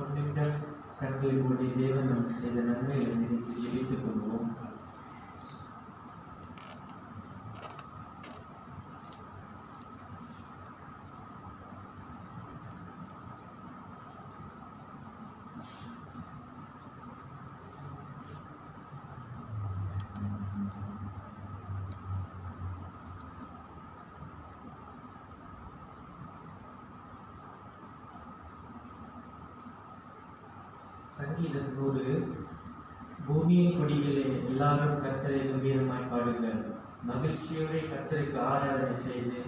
ஒரு நிமிடம் கண்களை மூடி தேவன் நமக்கு செய்த நன்மைகளை நினைத்து ஜெபித்துக் கொள்வோம். சங்கீதம் 100. பூமியின் குடிகளே, எல்லாரும் கர்த்தரை கம்பீரமாய் பாடுங்கள். மகிழ்ச்சியோടെ கர்த்தருக்கு ஆராதனை செய்து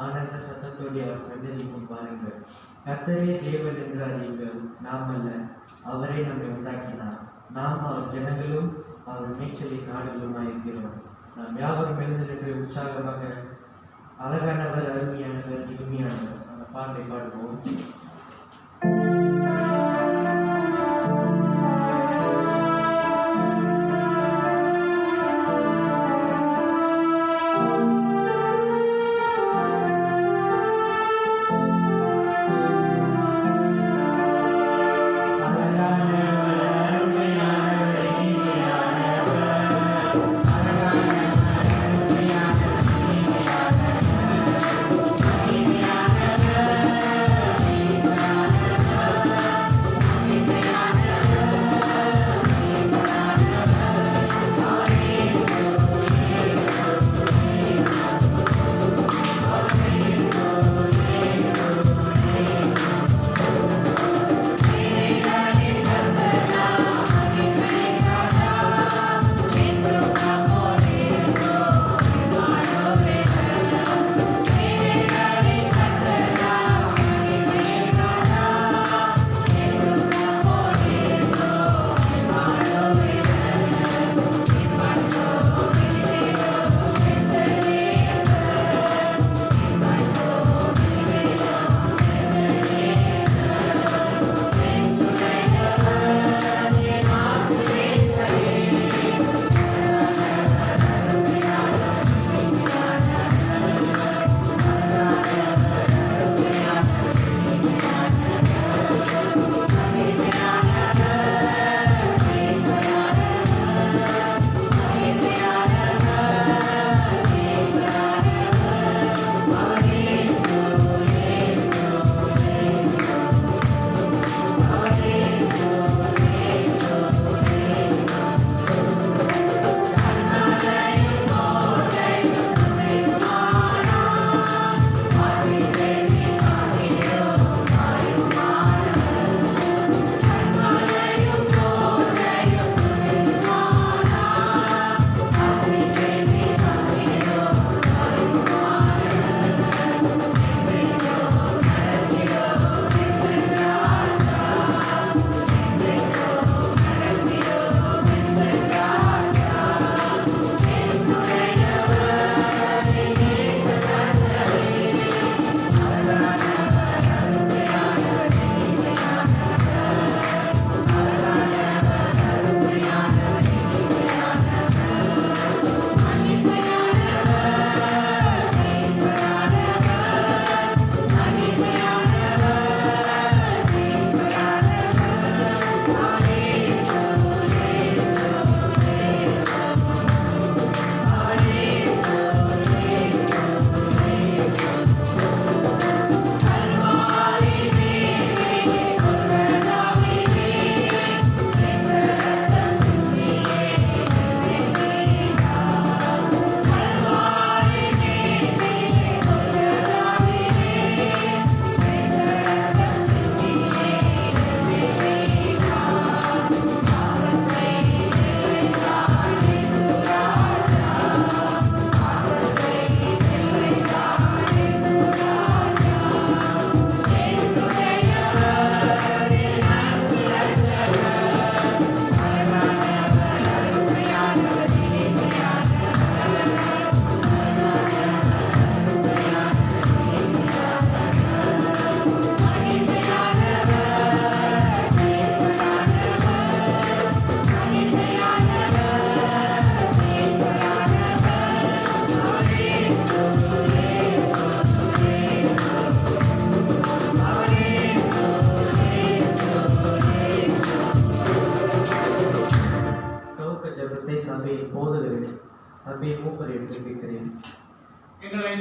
ஆனந்த சத்தத்தோடு அவர் சன்னதி முன் பாருங்கள். கர்த்தரே தேவன் என்று அறியுங்கள். நாம் அல்ல, அவரே நம்மை உண்டாக்கினார். நாம் அவர் ஜனங்களும் அவர் மேய்ச்சலின் நாடுகளுமாய் இருக்கிறோம். நாம் யாவரும் எழுந்து நின்று உற்சாகமாக அழகானவர், அருமையானவர், இனிமையானவர் அந்த பாட்டை பாடுவோம். Amen.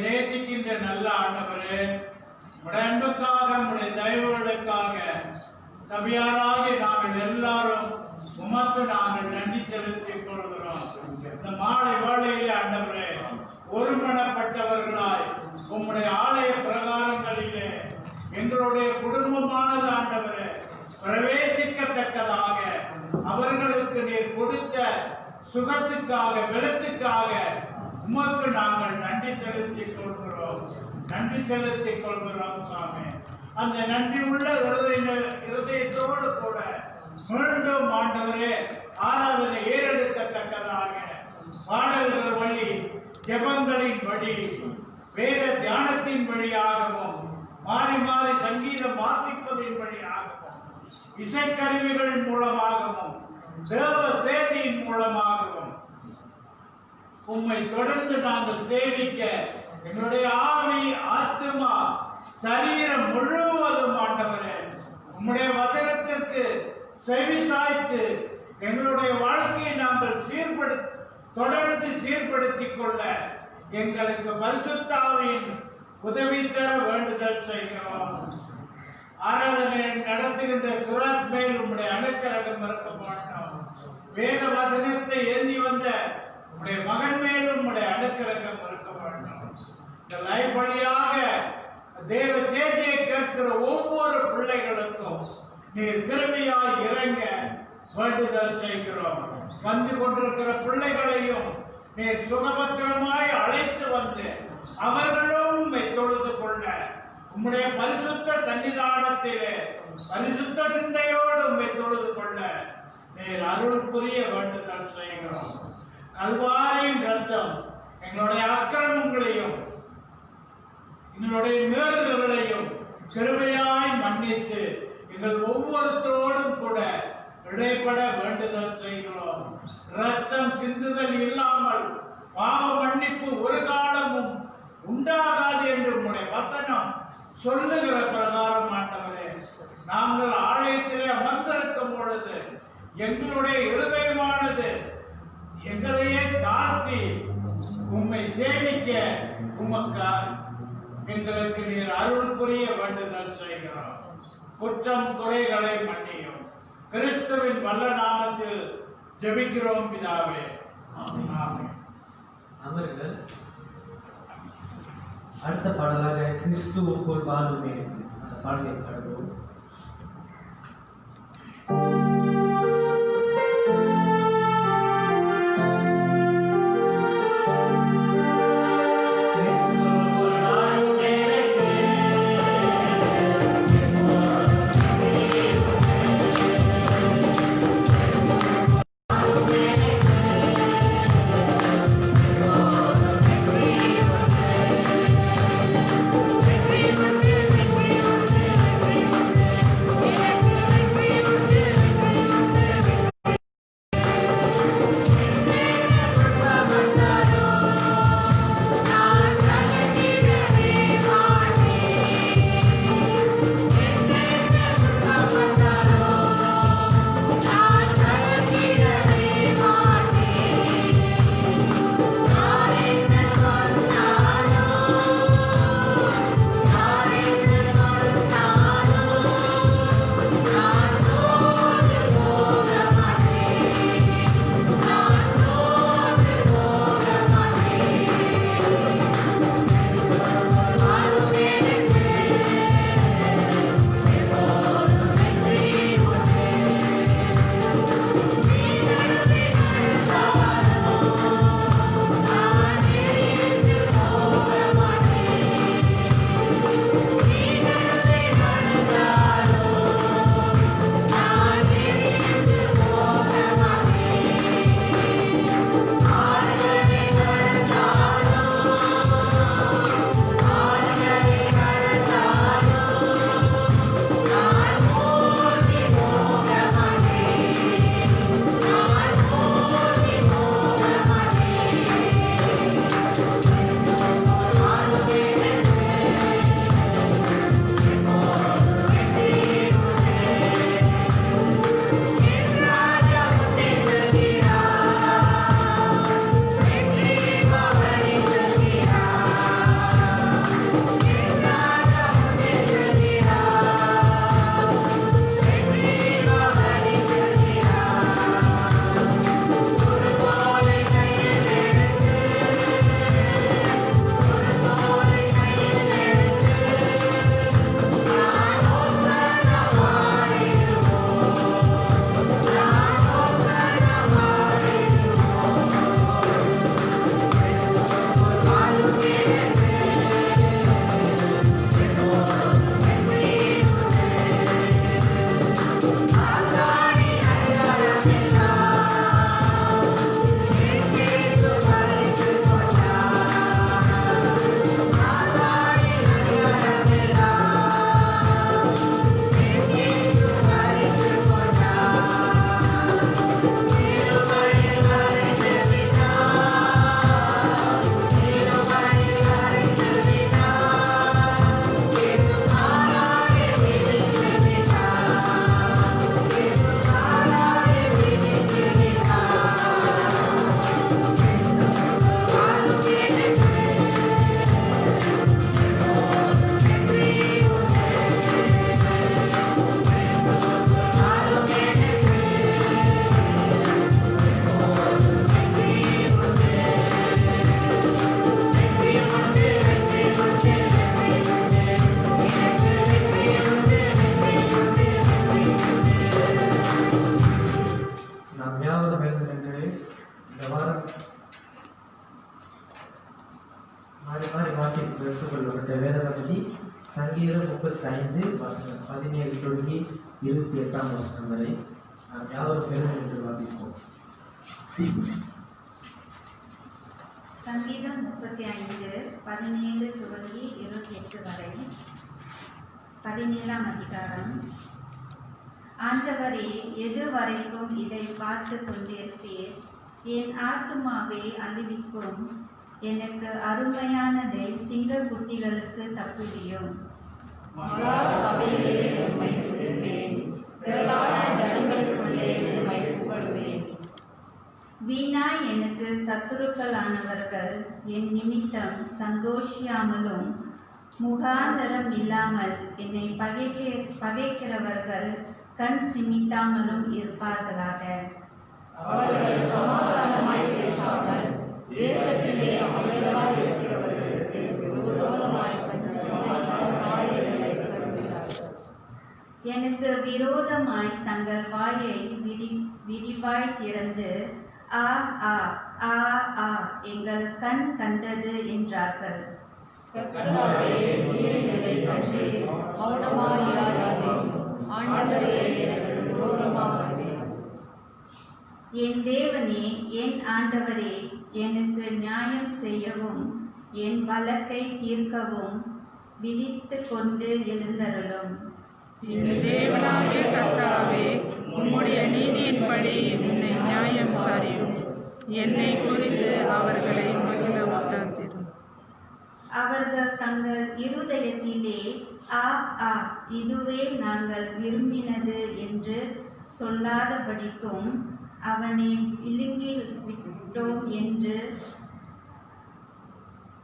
நேசிக்கின்ற நல்ல ஆண்டவரே, உடைய அன்புக்காக, உடைய தயவுகளுக்காக சபையாராகிய நாங்கள் எல்லாரும் உமக்கு நாங்கள் நன்றி செலுத்திக் கொள்கிறோம். இந்த மாலை வேளையிலே ஆண்டவரே, ஒருமனப்பட்டவர்களாய் உம்முடைய ஆலய பிரகாரங்களிலே எங்களுடைய குடும்பமானது ஆண்டவரே பிரவேசிக்கத்தக்கதாக அவர்களுக்கு நீர் கொடுத்த சுகத்துக்காக, பலத்துக்காக உமக்கு நாங்கள் நன்றி செலுத்திக் கொள்கிறோம். நன்றி செலுத்திக் கொள்கிறோம் சாமி. அந்த நன்றி உள்ள இருதயத்தோடு கூட மீண்டும் ஆண்டவரே ஆராதனை ஏறெடுக்கத்தக்கதாக பாடல்கள் வழி, ஜெபங்களின் வழி, வேத தியானத்தின் வழியாகவும், மாறி மாறி சங்கீதம் வாசிப்பதின் வழியாகவும், இசைக்கருவிகள் மூலமாகவும், தேவ சேதியின் மூலமாகவும் உம்மை தொடர்ந்து நாங்கள் சேவிக்க எங்களுடைய ஆவி, ஆத்மா, சரீரம் முழுவதும் ஆண்டவரே உம்முடைய வசனத்திற்கு செவி சாய்த்து எங்களுடைய வாழ்க்கையை நாங்கள் தொடர்ந்து சீர்படுத்திக் கொள்ள எங்களுக்கு பரிசுத்த ஆவியின் உதவி தர வேண்டுதல் செய்கிறோம். ஆராதனை நடத்துகின்ற சுராஜ் மேல் உம்முடைய அனுக்கிரகம் இருக்க மாட்டோம். வேத வசனத்தை ஏந்தி வந்த உம்முடைய மகன் மேலும் உம்முடைய அனுக்கிரகம் இருக்க மாட்டோம். இந்த லைஃப் வழியாக தேவ செய்தியை கேட்கிற ஒவ்வொரு பிள்ளைகளுக்கும் நீர் கிருபையாய் இறங்க வேண்டுதல் செய்கிறோம். வந்து கொண்டிருக்கிற பிள்ளைகளையும் நீர் சுகபத்திரமாய் அழைத்து வந்து அவர்களும் தொழுது கொள்ள உம்முடைய பரிசுத்த சன்னிதானத்திலே பரிசுத்த சிந்தையோடு உம்மை தொழுது கொள்ள நீர் அருள் புரிய வேண்டுதல் செய்கிறோம். கல்வாரியின் ரத்தம் எங்களுடைய அக்கிரமங்களையும் எங்களுடைய மீறுதல்களையும் கிருபையாய் மன்னித்து எங்கள் ஒவ்வொருத்தரோடும் கூட இடைப்பட வேண்டுதல் செய்கிறோம். ரத்தம் சிந்துதல் இல்லாமல் பாவ மன்னிப்பு ஒரு காலமும் உண்டாகாது என்று உம்முடைய வசனம் சொல்லுகிற பிரகாரம் ஆண்டவரே, நாங்கள் ஆலயத்திலே அமர்ந்திருக்கும் பொழுது எங்களுடைய இருதயமானது எங்களையே தாழ்த்தி உம்மை சேமிக்க உமக்கு எங்களுக்கு நீர் அருள் புரிய வேண்டுதல் செய்கிறோம். குற்றம் குறைகளை மன்னியும். கிறிஸ்துவின் வல்ல நாமத்தில் ஜெபிக்கிறோம் பிதாவே. ஆமென். அமர்கள் அடுத்த பாடலாக கிறிஸ்துவுக்குள் வாழுமே அந்த பாடலை பாடுவோம். சங்கீதம் 35 வசனம் 17 தொடங்கி 28 வசனம் வரை நாம் யாவரும் பேரும் என்று வாசிப்போம். சங்கீதம் 35 17 தொடங்கி 28 வரை. 17ஆம் அதிகாரம். ஆண்டவரே, எது வரைக்கும் இதை பார்த்து கொண்டிருப்பீர்? என் ஆத்துமாவை அழிவிக்கும். எனக்கு அருமையானதை சிங்கக்குட்டிகளுக்கு தப்புவியும். மகா சபையிலே உம்மை துதிப்பேன், திரளான ஜனங்களுக்குள்ளே உம்மை புகழுவேன். வீணாய் எனக்கு சத்துருக்களானவர்கள் என் நிமித்தம் சந்தோஷியாமலும் முகாந்தரம் இல்லாமல் என்னை பகைக்கிறவர்கள் கண் சிமிட்டாமலும் இருப்பார்களாக. அவர்கள் சமாதானமாய் பேசாமல் தேசத்திலே அமைதலாய் இருக்கிறவர்களுக்கு விரோதமாய் எனக்கு விரோதமாய் தங்கள் வாயை விரிவாய் திறந்து ஆ ஆ ஆ ஆ எங்கள் கண் கண்டது என்றார்கள். கர்த்தாவே, நீர் இதைக் கண்டு மௌனமாயிராதேயும். ஆண்டவரே, எனக்கு விரோதமாயிரும். என் தேவனே, என் ஆண்டவரே, எனக்கு நியாயம் செய்யவும் என் வழக்கை தீர்க்கவும் விழித்து கொண்டு எழுந்தருளும். என் தேவனாகிய கர்த்தாவே, உம்முடைய நீதியின்படி என்னை நியாயம் சாரியும். என்னை குறித்து அவர்களை மகிழ விடாதிரும். அவர்கள் தங்கள் இருதயத்திலே ஆ ஆ இதுவே நாங்கள் விரும்பினது என்று சொல்லாதபடிக்கும் அவனை விழுங்கி விட்டோம் என்று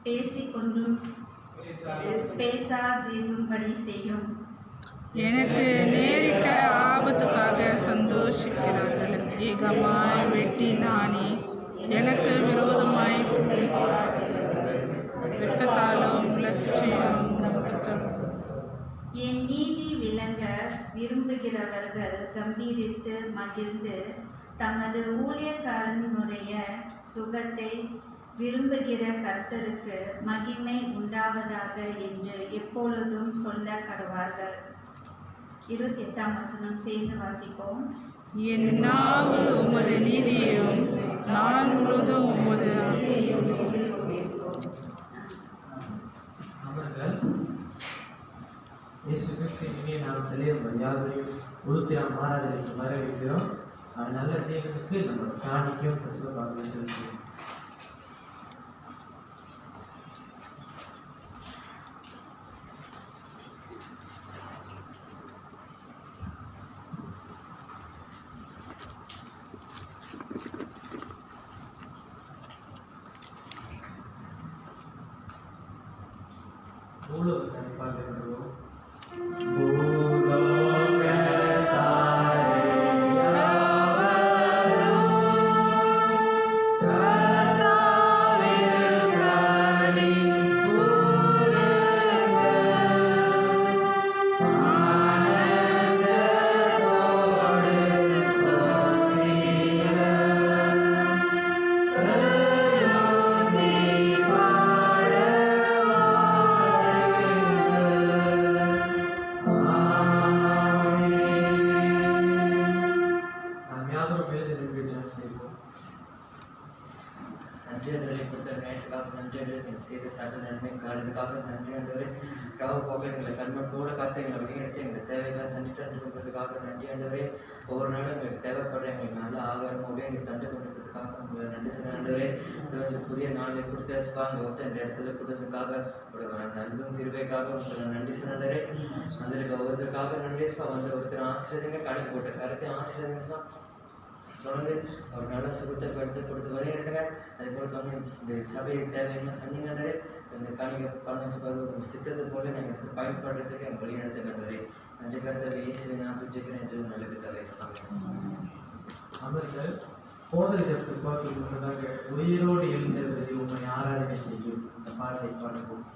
பேசிக்கொண்டும் பேசாதிரும்படி செய்யும். எனக்கு நேரிட்ட ஆபத்துக்காக சந்தோஷிக்கிறார்கள். ஏகமாய் வெட்டினானே எனக்கு விரோதமாய் வெட்கத்தாலும் லட்சியம். என் நீதி விளங்க விரும்புகிறவர்கள் கம்பீரித்து மகிழ்ந்து தமது ஊழியக்காரனுடைய சுகத்தை விரும்புகிற கர்த்தருக்கு மகிமை உண்டாவதாக என்று எப்பொழுதும் சொல்ல கடவார்கள். 28ஆம் வசனம் சேர்ந்து வாசிப்போம். என் நாவு உமது நீதியையும் நாள் முழுவதும் உமது சொல்லிக் கொண்டிருக்கிறோம். அவர்கள் இயேசு கிறிஸ்துவின் இனிய நாமத்திலே உங்கள் யாவரையும் உருத்திரம் ஆராதனைக்கு வரவேற்கிறோம். நல்ல தேவனுக்கு நம்ம காணிக்கையும் பிரசுரமாக செலுத்துவோம். பூலோகத்தை பார்க்கிறோம். நன்றியவர்களை கொடுத்த நேரத்துக்காக நன்றியவர்கள் நீங்கள் செய்த சட்ட நன்மை காரணத்துக்காக நன்றியாண்டவரை ராவ போக எங்களை கண்மட்டோடு காத்து எங்களை வெளியெடுத்து எங்கள் தேவைகளை சந்தித்து கொண்டதுக்காக நன்றியாண்டவரே. ஒவ்வொரு நாளும் எங்களுக்கு தேவைப்படுற எங்களுக்கு நல்ல ஆகாரமோடு எங்களுக்கு தந்து கொண்டிருக்கிறதுக்காக உங்களை நன்றி சொன்னாண்டவரே. புதிய நாளில் கொடுத்த ஸ்பாங்க ஒருத்தர் இந்த இடத்துல கொடுத்ததுக்காக அந்த அன்பும் கிருபைக்காக உங்களை நன்றி சொன்னாண்டவரே. அந்த ஒவ்வொருத்தருக்காக நன்றி ஸ்பா. வந்து ஒருத்தர் ஆசிரியங்க கணக்கு போட்ட கருத்தை ஆசிரியங்க தொடர்ந்து அவர் நல்ல சுகத்தை படுத்து கொடுத்து வழிநடத்துங்க. அதே போல தொடர்ந்து இந்த சபையை தேவையான சொன்னீங்கன்றே இந்த காணிக்க பணம் சித்தத்தை போல நாங்கள் எடுத்து பயன்படுறதுக்கு எங்கள் வழிநடத்துகின்றவரே. நன்றி கருத்தை இயேசுவின் நாமத்தில் நல்ல பிதாவே. அவர்கள் போதல் ஜபத்தை பார்க்க முன்னதாக உயிரோடு எழுந்தவரை உண்மை ஆராதனை செய்யும் இந்த பாடலை பாடுவோம்.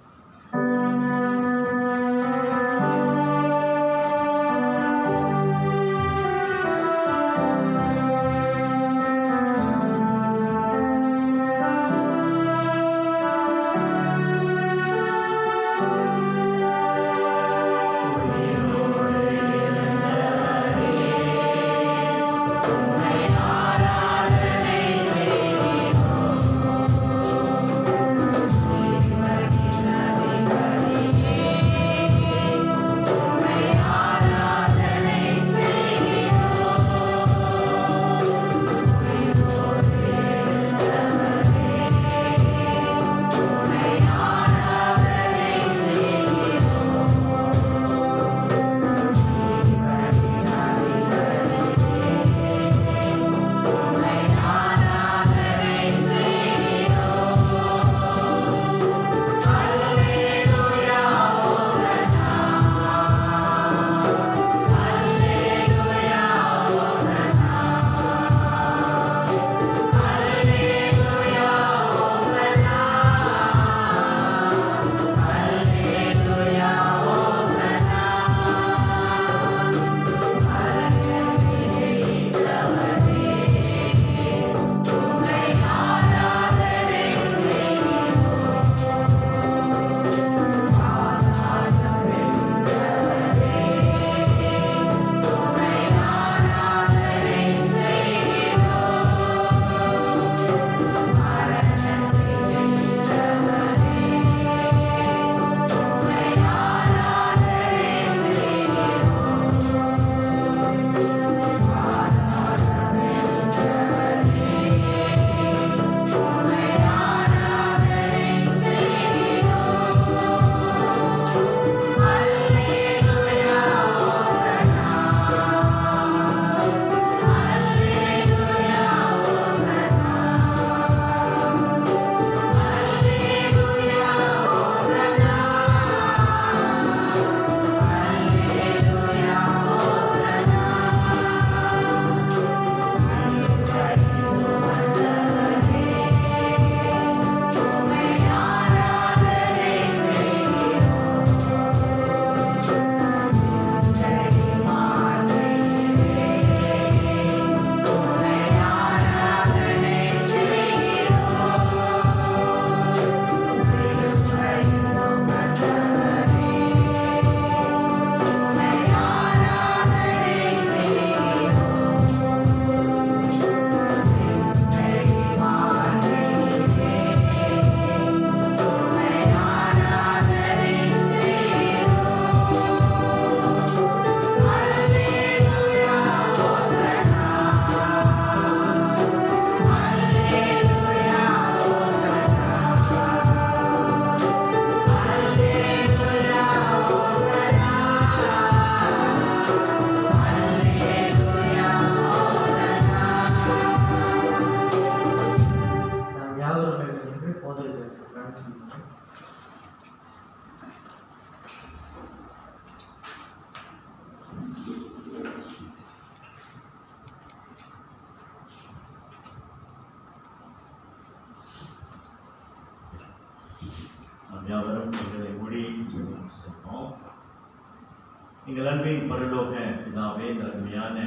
எங்கள் அன்பின் பரலோக பிதாவே, இந்த அருமையான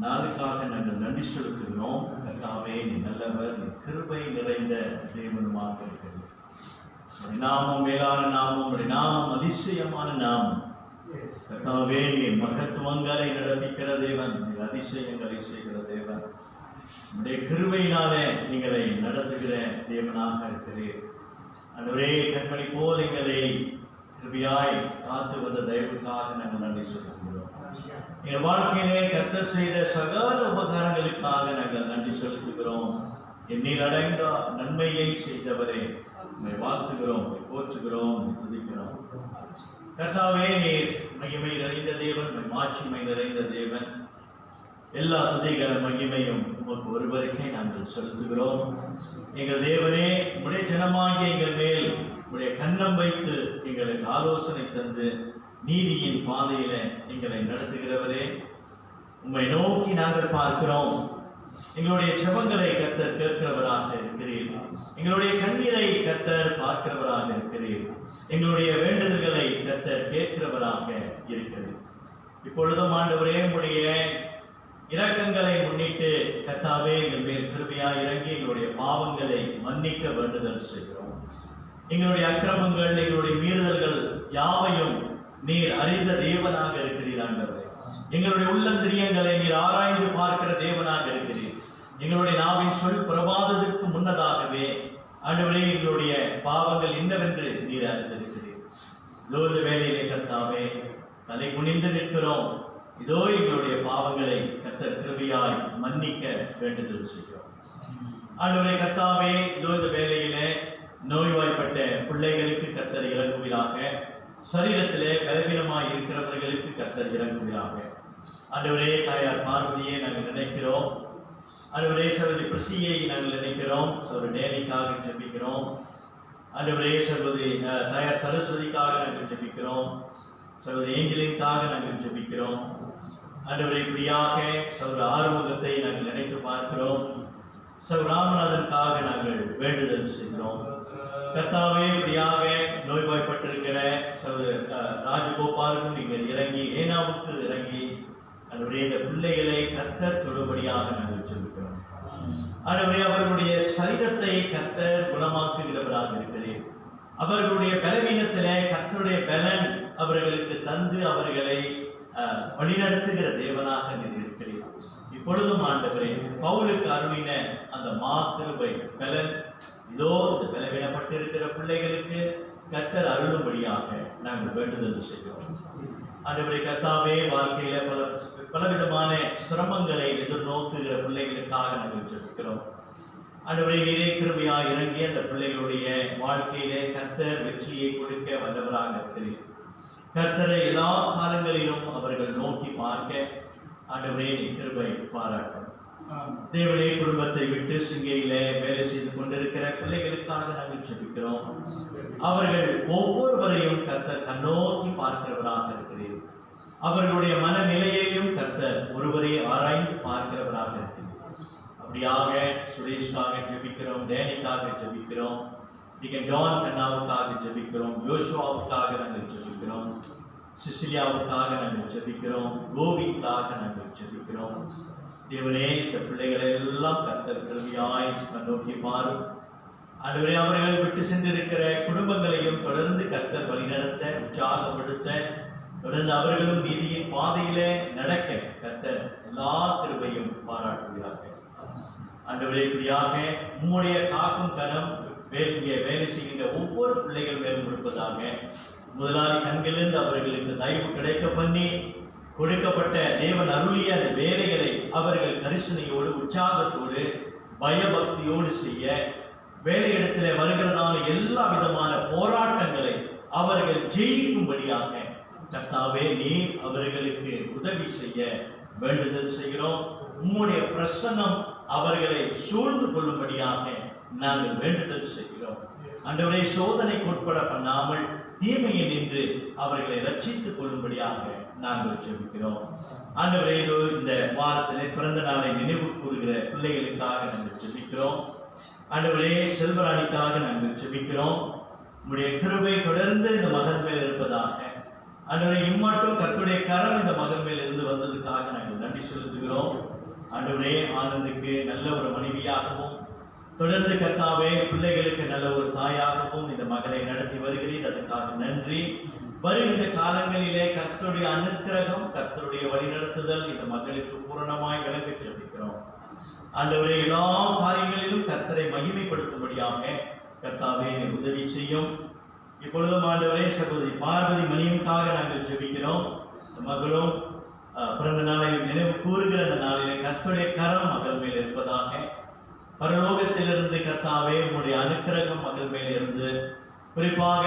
நாளுக்காக நாங்கள் நன்றி செலுத்துகிறோம். கர்த்தாவே, நீ நல்லவர், நீ கிருபை நிறைந்த தேவனுமாக இருக்கிறது. நாமம் மேலான நாமம், நாமம் அதிசயமான நாமம். கர்த்தாவே, நீ மகத்துவங்களை நடப்பிக்கிற தேவன், நீ அதிசயங்களை செய்கிற தேவன். உடைய கிருபையினாலே எங்களை நடத்துகிற தேவனாக இருக்கிறீர். அன்றுவரே, கண்மணி போல் எங்களை கிருபையாய் காத்து வந்த தயவுக்காக நாங்கள் நன்றி செலுத்துகிறோம். எங்கள் வாழ்க்கையிலே கர்த்தர் செய்த சகல உபகாரங்களுக்காக நாங்கள் நன்றி செலுத்துகிறோம். எண்ணில் அடைந்த நன்மையை செய்தவரே, உம்மை வாழ்த்துகிறோம், போற்றுகிறோம், துதிக்கிறோம். கர்த்தாவே, நீர் மகிமை நிறைந்த தேவன், மாட்சிமை நிறைந்த தேவன். எல்லா துதிகர மகிமையும் உமக்கு ஒருவருக்கே நாங்கள் செலுத்துகிறோம். எங்கள் தேவனே, உடைய ஜனமாகிய எங்கள் மேல் உடைய கண்ணம் வைத்து எங்களுக்கு ஆலோசனை தந்து நீதியின் பாதையில எங்களை நடத்துகிறவரே, உம்மை நோக்கி நாங்கள் பார்க்கிறோம். எங்களுடைய செபங்களை கர்த்தர் கேட்கிறவராக இருக்கிறீர். எங்களுடைய கண்ணீரை கர்த்தர் பார்க்கிறவராக இருக்கிறீர். எங்களுடைய வேண்டுதல்களை கர்த்தர் கேட்கிறவராக இருக்கிறீர். இப்பொழுதும் ஆண்டவரே, உம்முடைய இரக்கங்களை முன்னிட்டு கர்த்தாவே, எங்கள் மேல் கிருபையாய் இறங்கி எங்களுடைய பாவங்களை மன்னிக்க வேண்டுதல் செய்கிறோம். எங்களுடைய அக்கிரமங்கள், எங்களுடைய மீறுதல்கள் யாவையும் நீர் அறிந்த தேவனாக இருக்கிறீர். ஆண்டவரே, எங்களுடைய உள்ளந்திரியங்களை நீர் ஆராய்ந்து பார்க்கிற தேவனாக இருக்கிறீர். எங்களுடைய நாவின் சொல் பிரபாதத்திற்கு முன்னதாகவே ஆண்டவரே, எங்களுடைய பாவங்கள் என்னவென்று நீர் அறிந்திருக்கிறீர். இதோ இந்த வேலையிலே கர்த்தாவே, தலை குனிந்து நிற்கிறோம். இதோ எங்களுடைய பாவங்களை கர்த்தர் கிருபையாய் மன்னிக்க வேண்டுதல் செய்கிறோம். ஆண்டவரே கர்த்தாவே, இதோ இந்த வேலையிலே நோய்வாய்ப்பட்ட பிள்ளைகளுக்கு கர்த்தர் இறங்குவீராக. சரீரத்திலே பலவீனமாய் இருக்கிறவர்களுக்கு கர்த்தர் இறங்குவீராக. ஆண்டவரே, தாயார் பார்வதியை நாங்கள் நினைக்கிறோம். ஆண்டவரே, சகோதரி பிரசியை நாங்கள் நினைக்கிறோம். சகோதரி டேனிக்காக ஜெபிக்கிறோம். ஆண்டவரே, சகோதரி தாயார் சரஸ்வதிக்காக நாங்கள் ஜெபிக்கிறோம். சகோதரி ஏஞ்சலின்காக நாங்கள் ஜெபிக்கிறோம். ஆண்டவரே, இப்படியாக சகோதரி ஆறுமுகத்தை நாங்கள் நினைத்து பார்க்கிறோம். சகோதரி ராமநாதனுக்காக நாங்கள் வேண்டுதல் செய்கிறோம். கர்த்தாவே, இப்படியாக நோய்வாய்ப்பட்டிருக்கிற சகோதரி ராஜகோபாலுக்கும் நீங்கள் இறங்கி, ஏனாவுக்கு இறங்கி ஆண்டவரே, இந்த பிள்ளைகளை கர்த்தர் தொடுபடியாக நாங்கள் சொல்லுகிறோம். ஆண்டவரே, அவர்களுடைய சரீரத்தை கர்த்தர் குணமாக்குகிறவராக இருக்கிறேன். அவர்களுடைய பலவீனத்திலே கர்த்தருடைய பலன் அவர்களுக்கு தந்து அவர்களை வழிநடத்துகிற தேவனாக நீர் இருக்கிறீர். இப்பொழுதும் ஆண்டவரே, பவுலுக்கு அருளின அந்த கிருபை பலன் இதோ இந்த பலவீனப்பட்டு இருக்கிற பிள்ளைகளுக்கு கர்த்தர் அருளும்படியாக நாங்கள் வேண்டுதல் செய்கிறோம். ஆண்டவரே கர்த்தாவே, வாழ்க்கையில பலவிதமான சிரமங்களை எதிர்நோக்குகிற பிள்ளைகளுக்காக நாங்கள் ஜெபிக்கிறோம். ஆண்டவரே, நீரே கிருபையாய் இறங்கி அந்த பிள்ளைகளுடைய வாழ்க்கையிலே கர்த்தர் வெற்றியை கொடுக்க வல்லவராக இருக்கிறீர். கர்த்தரை எல்லா காலங்களிலும் அவர்கள் நோக்கி பார்க்க ஆண்டவரே நீ கிருபை பாராட்டும். தேவனே, குடும்பத்தை விட்டு சிங்கையிலே வேலை செய்து கொண்டிருக்கிற பிள்ளைகளுக்காக நாங்கள் ஜெபிக்கிறோம். அவர்கள் ஒவ்வொருவரையும் கர்த்தர் கண்ணோக்கி பார்க்கிறவராக இருக்கிறீர். அவர்களுடைய மனநிலையையும் கர்த்தர் ஒருவரை ஆராய்ந்து பார்க்கிறவராக இருக்கிறீர். அப்படியாக சுரேஷ்காக ஜெபிக்கிறோம், டேனிக்காக ஜெபிக்கிறோம், ஜான் கண்ணாவுக்காக ஜெபிக்கிறோம், யோசுவாவுக்காக நாங்கள் ஜெபிக்கிறோம், சிசிலியாவுக்காக நாங்கள் ஜெபிக்கிறோம், கோவிக்காக நாங்கள் ஜெபிக்கிறோம். தேவனே, இந்த பிள்ளைகளை எல்லாம் கர்த்தர் கிருபையாய் நோக்கி பாரும். ஆண்டவரே, அவர்கள் விட்டு சென்றிருக்கிற குடும்பங்களையும் தொடர்ந்து கர்த்தர் வழிநடத்த, உற்சாகப்படுத்த, தொடர்ந்து அவர்களும் நீதியின் பாதையிலே நடக்க கர்த்தர் எல்லா கிருபையும் பாராட்டுகிறார்கள். ஆண்டவரே, இப்படியாக உம்முடைய காக்கும் கரம் இங்கே வேலை செய்கின்ற ஒவ்வொரு பிள்ளைகள் மேலும் இருப்பதாக. முதலாளி கண்களிலிருந்து அவர்களுக்கு தயவு கிடைக்க பண்ணி கொடுக்கப்பட்ட தேவன் அருளிய அந்த வேலைகளை அவர்கள் கரிசனையோடு, உற்சாகத்தோடு, பயபக்தியோடு செய்ய, வேலையிடத்திலே வருகிறதான எல்லா விதமான போராட்டங்களை அவர்கள் ஜெயிக்கும்படியாக கர்த்தாவே நீர் அவர்களுக்கு உதவி செய்ய வேண்டுதல் செய்கிறோம். உம்முடைய பிரசன்னம் அவர்களை சூழ்ந்து கொள்ளும்படியாக நாங்கள் வேண்டுதல் செய்கிறோம். ஆண்டவரே, சோதனைக்கு உட்பட பண்ணாமல் தீமையை நின்று அவர்களை ரட்சித்துக் கொள்ளும்படியாக நாங்கள் ஜெபிக்கிறோம். ஆண்டவரே, இந்த வாரத்திலே பிறந்த நாளை நினைவு கூறுகிற பிள்ளைகளுக்காக நாங்கள் ஜெபிக்கிறோம். ஆண்டவரே, செல்வராணிக்காக நாங்கள் ஜெபிக்கிறோம். உம்முடைய கிருபை தொடர்ந்து இந்த மகன் மேல் இருப்பதாக. ஆண்டவரே, இம்மட்டும் கர்த்தருடைய கரம் இந்த மகன் மேல் இருந்து வந்ததுக்காக நாங்கள் நன்றி செலுத்துகிறோம். ஆண்டவரே, ஆனந்துக்கு நல்ல ஒரு மனைவியாகவும் தொடர்ந்து கர்த்தாவே பிள்ளைகளுக்கு நல்ல ஒரு தாயாகவும் இந்த மகனை நடத்தி வருகிறீர். அதற்காக நன்றி. வருகின்ற காலங்களிலே கர்த்தருடைய அனுக்கிரகம், கர்த்தருடைய வழிநடத்துதல் இந்த மகளுக்கு பூரணமாய் விளங்கச் செபிக்கிறோம். ஆண்டவரே, எல்லா காரியங்களிலும் கர்த்தரை மகிமைப்படுத்தும்படியாக கர்த்தாவே நீர் உதவி செய்யும். இப்பொழுதும் ஆண்டவரே, சகோதரி பார்வதி மணியம்காக நாங்கள் ஜெபிக்கிறோம். மகளும் பிறந்த நாளை நினைவு கூறுகிற அந்த நாளிலே கர்த்தருடைய கரம் மகள் மேல் இருப்பதாக. பரலோகத்திலிருந்து கர்த்தாவே உம்முடைய அனுக்கிரகம் மகள் மேல் இருந்து, குறிப்பாக